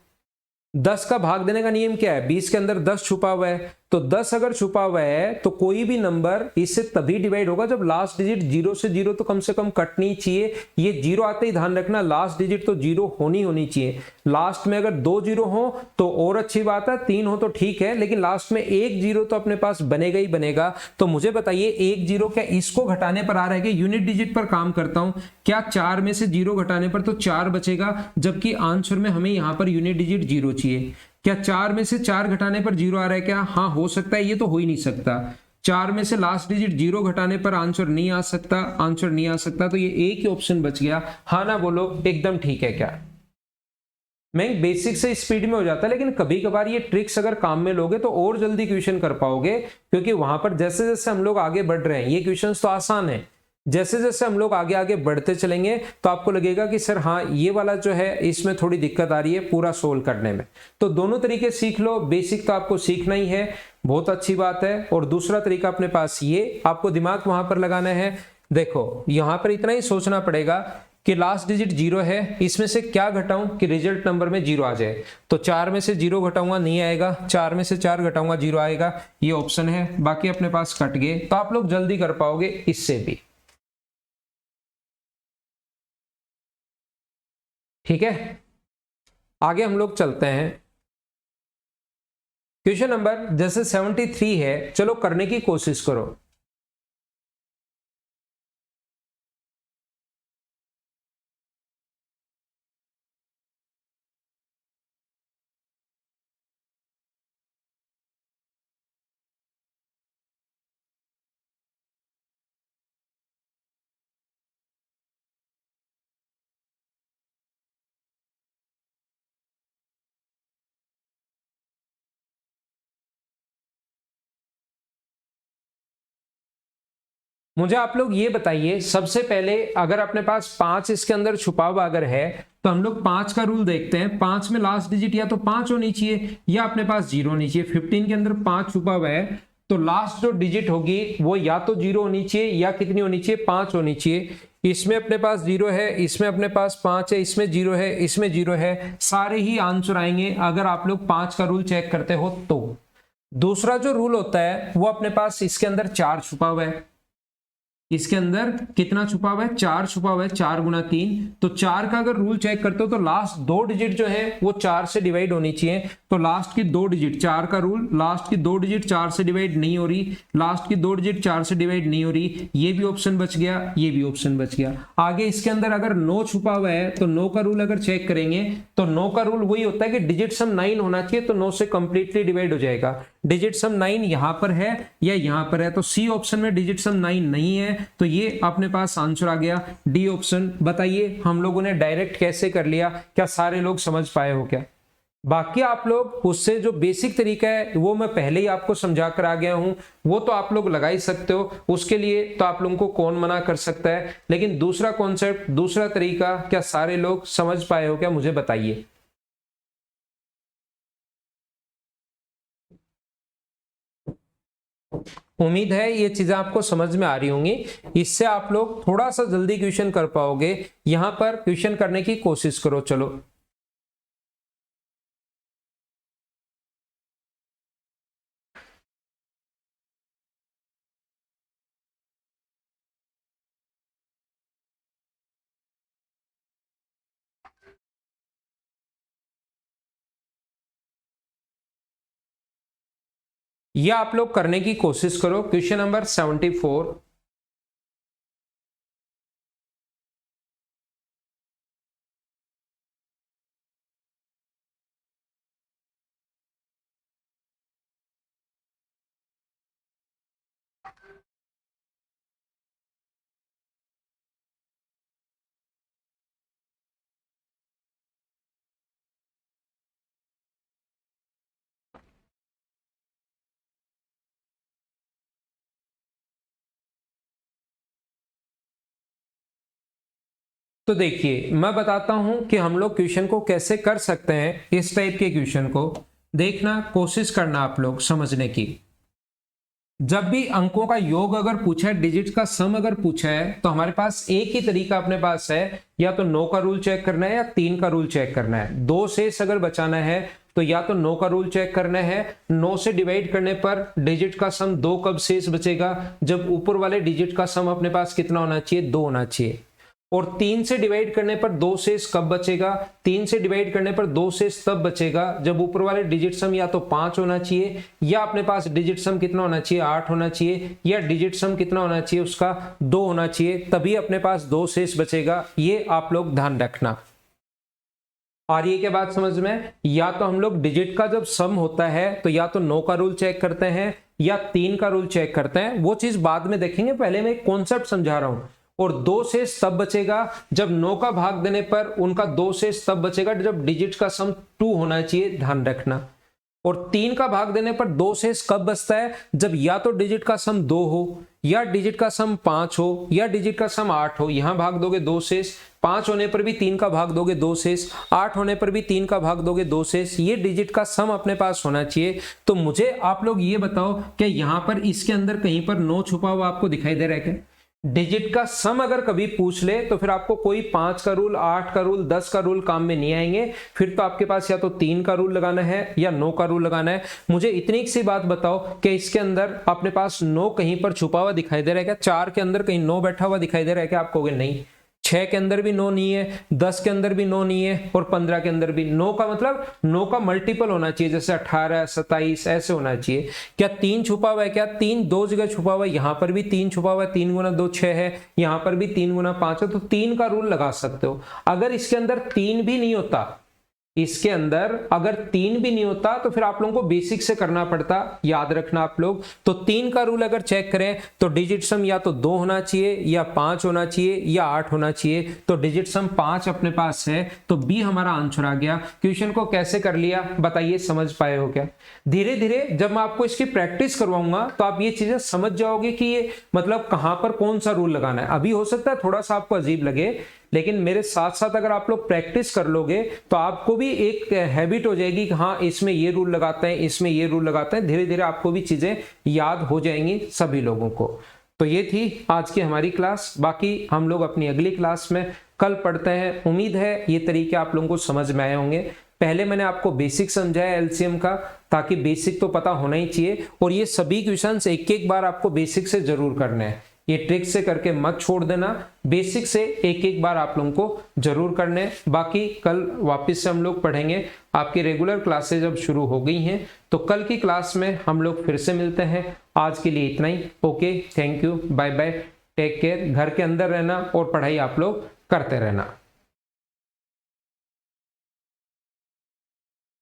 10 का भाग देने का नियम क्या है, 20 के अंदर 10 छुपा हुआ है, तो 10 अगर छुपा हुआ है तो कोई भी नंबर इससे तभी डिवाइड होगा जब लास्ट डिजिट 0 से 0 तो कम से कम कटनी चाहिए। ये 0 आते ही ध्यान रखना, लास्ट डिजिट तो 0 होनी चाहिए। लास्ट में अगर 2 0 हो तो और अच्छी बात है, 3 हो तो ठीक है, लेकिन लास्ट में 1 0 तो अपने पास बनेगा ही बनेगा। तो मुझे बताइए 1 0 क्या इसको घटाने पर आ रहा है कि यूनिट डिजिट पर काम करता हूं, क्या 4 में से 0 घटाने पर तो 4 बचेगा, जबकि आंसर में हमें यहां पर यूनिट डिजिट 0 चाहिए। क्या 4 में से 4 घटाने पर 0 आ रहा है क्या? हाँ हो सकता है, ये तो हो ही नहीं सकता। 4 में से लास्ट डिजिट 0 घटाने पर आंसर नहीं आ सकता, आंसर नहीं आ सकता, तो ये एक ही ऑप्शन बच गया। हाँ ना बोलो एकदम ठीक है क्या? मैं बेसिक से स्पीड में हो जाता है, लेकिन कभी कभार ये ट्रिक्स अगर काम में लोगे तो और जल्दी क्वेश्चन कर पाओगे, क्योंकि वहां पर जैसे जैसे हम लोग आगे बढ़ रहे हैं, ये क्वेश्चन तो आसान है, जैसे जैसे हम लोग आगे आगे बढ़ते चलेंगे तो आपको लगेगा कि सर हाँ ये वाला जो है इसमें थोड़ी दिक्कत आ रही है पूरा सोल्व करने में। तो दोनों तरीके सीख लो, बेसिक तो आपको सीखना ही है, बहुत अच्छी बात है। और दूसरा तरीका अपने पास ये, आपको दिमाग वहां पर लगाना है। देखो यहां पर इतना ही सोचना पड़ेगा कि लास्ट डिजिट 0 है, इसमें से क्या घटाऊं कि रिजल्ट नंबर में 0 आ जाए। तो 4 में से 0 घटाऊंगा नहीं आएगा, 4 में से 4 घटाऊंगा 0 आएगा, ये ऑप्शन है। बाकी अपने पास कट गए, तो आप लोग जल्दी कर पाओगे इससे भी। ठीक है, आगे हम लोग चलते हैं। क्वेश्चन नंबर जैसे 73 है, चलो करने की कोशिश करो। मुझे आप लोग ये बताइए, सबसे पहले अगर अपने पास 5 इसके अंदर छुपा हुआ अगर है, तो हम लोग 5 का रूल देखते हैं। 5 में लास्ट डिजिट या तो 5 होनी चाहिए या अपने पास 0 होनी चाहिए। 15 के अंदर 5 छुपा हुआ है, तो लास्ट जो डिजिट होगी वो या तो 0 होनी चाहिए या कितनी होनी चाहिए, 5 होनी चाहिए। इसमें अपने पास 0 है, इसमें अपने पास 5 है, इसमें 0 है, इसमें 0 है, सारे ही आंसर आएंगे अगर आप लोग 5 का रूल चेक करते हो तो। दूसरा जो रूल होता है वो अपने पास इसके अंदर 4 छुपा हुआ है। इसके अंदर कितना छुपा हुआ है, 4 छुपा हुआ है, 4 गुना 3। तो 4 का अगर रूल चेक करते हो तो लास्ट 2 डिजिट जो है वो 4 से डिवाइड होनी चाहिए। तो लास्ट की 2 डिजिट, 4 का रूल, लास्ट की 2 डिजिट 4 से डिवाइड नहीं हो रही, लास्ट की 2 डिजिट 4 से डिवाइड नहीं हो रही, ये भी ऑप्शन बच गया, ये भी ऑप्शन बच गया। आगे इसके अंदर अगर 9 छुपा हुआ है, तो 9 का रूल अगर चेक करेंगे तो 9 का रूल वही होता है कि डिजिट सम 9 होना चाहिए, तो 9 से कंप्लीटली डिवाइड हो जाएगा। डिजिट सम 9 यहां पर है या यहां पर है, तो सी ऑप्शन में डिजिट सम 9 नहीं है, तो ये अपने पास आंसर आ गया डी ऑप्शन। बताइए हम लोगों ने डायरेक्ट कैसे कर लिया, क्या सारे लोग समझ पाए हो क्या? बाकी आप लोग उससे जो बेसिक तरीका है वो मैं पहले ही आपको समझा कर आ गया हूं, वो तो आप लोग लगा ही सकते हो, उसके लिए तो आप लोगों को कौन मना कर सकता है। लेकिन दूसरा कॉन्सेप्ट, दूसरा तरीका, क्या सारे लोग समझ पाए हो क्या, मुझे बताइए। उम्मीद है ये चीजें आपको समझ में आ रही होंगी, इससे आप लोग थोड़ा सा जल्दी क्वेश्चन कर पाओगे। यहां पर क्वेश्चन करने की कोशिश करो, चलो। ये आप लोग करने की कोशिश करो। Question number 74। तो देखिए मैं बताता हूं कि हम लोग क्वेश्चन को कैसे कर सकते हैं। इस टाइप के क्वेश्चन को देखना, कोशिश करना आप लोग समझने की। जब भी अंकों का योग अगर पूछा है, डिजिट का सम अगर पूछा है, तो हमारे पास एक ही तरीका अपने पास है, या तो 9 का रूल चेक करना है या 3 का रूल चेक करना है। 2 शेष अगर बचाना है तो या तो 9 का रूल चेक करना है, 9 से डिवाइड करने पर डिजिट का सम 2 कब शेष बचेगा, जब ऊपर वाले डिजिट का सम अपने पास कितना होना चाहिए, 2 होना चाहिए। और 3 से डिवाइड करने पर 2 शेष कब बचेगा, 3 से डिवाइड करने पर 2 शेष तब बचेगा जब ऊपर वाले डिजिट सम या तो 5 होना चाहिए, या अपने पास डिजिट सम कितना होना चाहिए, 8 होना चाहिए, या डिजिट सम कितना होना चाहिए उसका 2 होना चाहिए, तभी अपने पास 2 शेष बचेगा। ये आप लोग ध्यान रखना। और ये क्या बात समझ में, या तो हम लोग डिजिट का जब सम होता है तो या तो 9 का रूल चेक करते हैं या 3 का रूल चेक करते हैं, वो चीज बाद में देखेंगे, पहले मैं एक कॉन्सेप्ट समझा रहा हूं। और 2 शेष तब बचेगा जब 9 का भाग देने पर उनका 2 शेष तब बचेगा जब डिजिट का सम 2 होना चाहिए, ध्यान रखना। और 3 का भाग देने पर 2 शेष कब बचता है, जब या तो डिजिट का सम 2 हो, या डिजिट का सम 5 हो, या डिजिट का सम 8 हो। यहां भाग दोगे 2 शेष, 5 होने पर भी 3 का भाग दोगे 2 शेष, 8 होने पर भी 3 का भाग दोगे 2 शेष। ये डिजिट का सम अपने पास होना चाहिए। तो मुझे आप लोग ये बताओ, क्या यहां पर इसके अंदर कहीं पर 9 छुपा हुआ आपको दिखाई दे रहा है क्या? डिजिट का सम अगर कभी पूछ ले तो फिर आपको कोई 5 का रूल, 8 का रूल, 10 का रूल काम में नहीं आएंगे। फिर तो आपके पास या तो 3 का रूल लगाना है या 9 का रूल लगाना है। मुझे इतनी सी बात बताओ कि इसके अंदर अपने पास 9 कहीं पर छुपा हुआ दिखाई दे रहा है क्या? 4 के अंदर कहीं 9 बैठा हुआ दिखाई दे रहा है क्या? आप कहोगे नहीं। 6 के अंदर भी 9 नहीं है, 10 के अंदर भी 9 नहीं है और 15 के अंदर भी। 9 का मतलब 9 का मल्टीपल होना चाहिए, जैसे 18, 27 ऐसे होना चाहिए। क्या 3 छुपा हुआ है क्या? 3 दो जगह छुपा हुआ है, यहां पर भी 3 छुपा हुआ है, 3 गुना 2 6 है, यहां पर भी 3 गुना 5 है, तो 3 का रूल लगा सकते हो। अगर इसके अंदर 3 भी नहीं होता, इसके अंदर अगर 3 भी नहीं होता तो फिर आप लोगों को बेसिक से करना पड़ता, याद रखना आप लोग। तो 3 का रूल अगर चेक करें तो डिजिट सम या तो 2 होना चाहिए या 5 होना चाहिए या 8 होना चाहिए। तो डिजिट सम 5 अपने पास है, तो बी हमारा आंसर आ गया। क्वेश्चन को कैसे कर लिया बताइए, समझ पाए हो क्या? धीरे धीरे जब मैं आपको इसकी प्रैक्टिस करवाऊंगा तो आप ये चीजें समझ जाओगे कि ये मतलब कहां पर कौन सा रूल लगाना है। अभी हो सकता है थोड़ा सा आपको अजीब लगे, लेकिन मेरे साथ साथ अगर आप लोग प्रैक्टिस कर लोगे तो आपको भी एक हैबिट हो जाएगी कि हाँ इसमें ये रूल लगाते हैं, इसमें ये रूल लगाते हैं। धीरे धीरे आपको भी चीजें याद हो जाएंगी सभी लोगों को। तो ये थी आज की हमारी क्लास। बाकी हम लोग अपनी अगली क्लास में कल पढ़ते हैं। उम्मीद है ये तरीके आप लोगों को समझ में आए होंगे। पहले मैंने आपको बेसिक समझाया एलसीएम का, ताकि बेसिक तो पता होना ही चाहिए, और ये सभी क्वेश्चंस एक एक बार आपको बेसिक से जरूर करने हैं। ये ट्रिक से करके मत छोड़ देना, बेसिक से एक एक बार आप लोगों को जरूर करने। बाकी कल वापस से हम लोग पढ़ेंगे। आपकी रेगुलर क्लासेज अब शुरू हो गई हैं, तो कल की क्लास में हम लोग फिर से मिलते हैं। आज के लिए इतना ही। Okay, thank you, bye bye, take care. घर के अंदर रहना और पढ़ाई आप लोग करते रहना।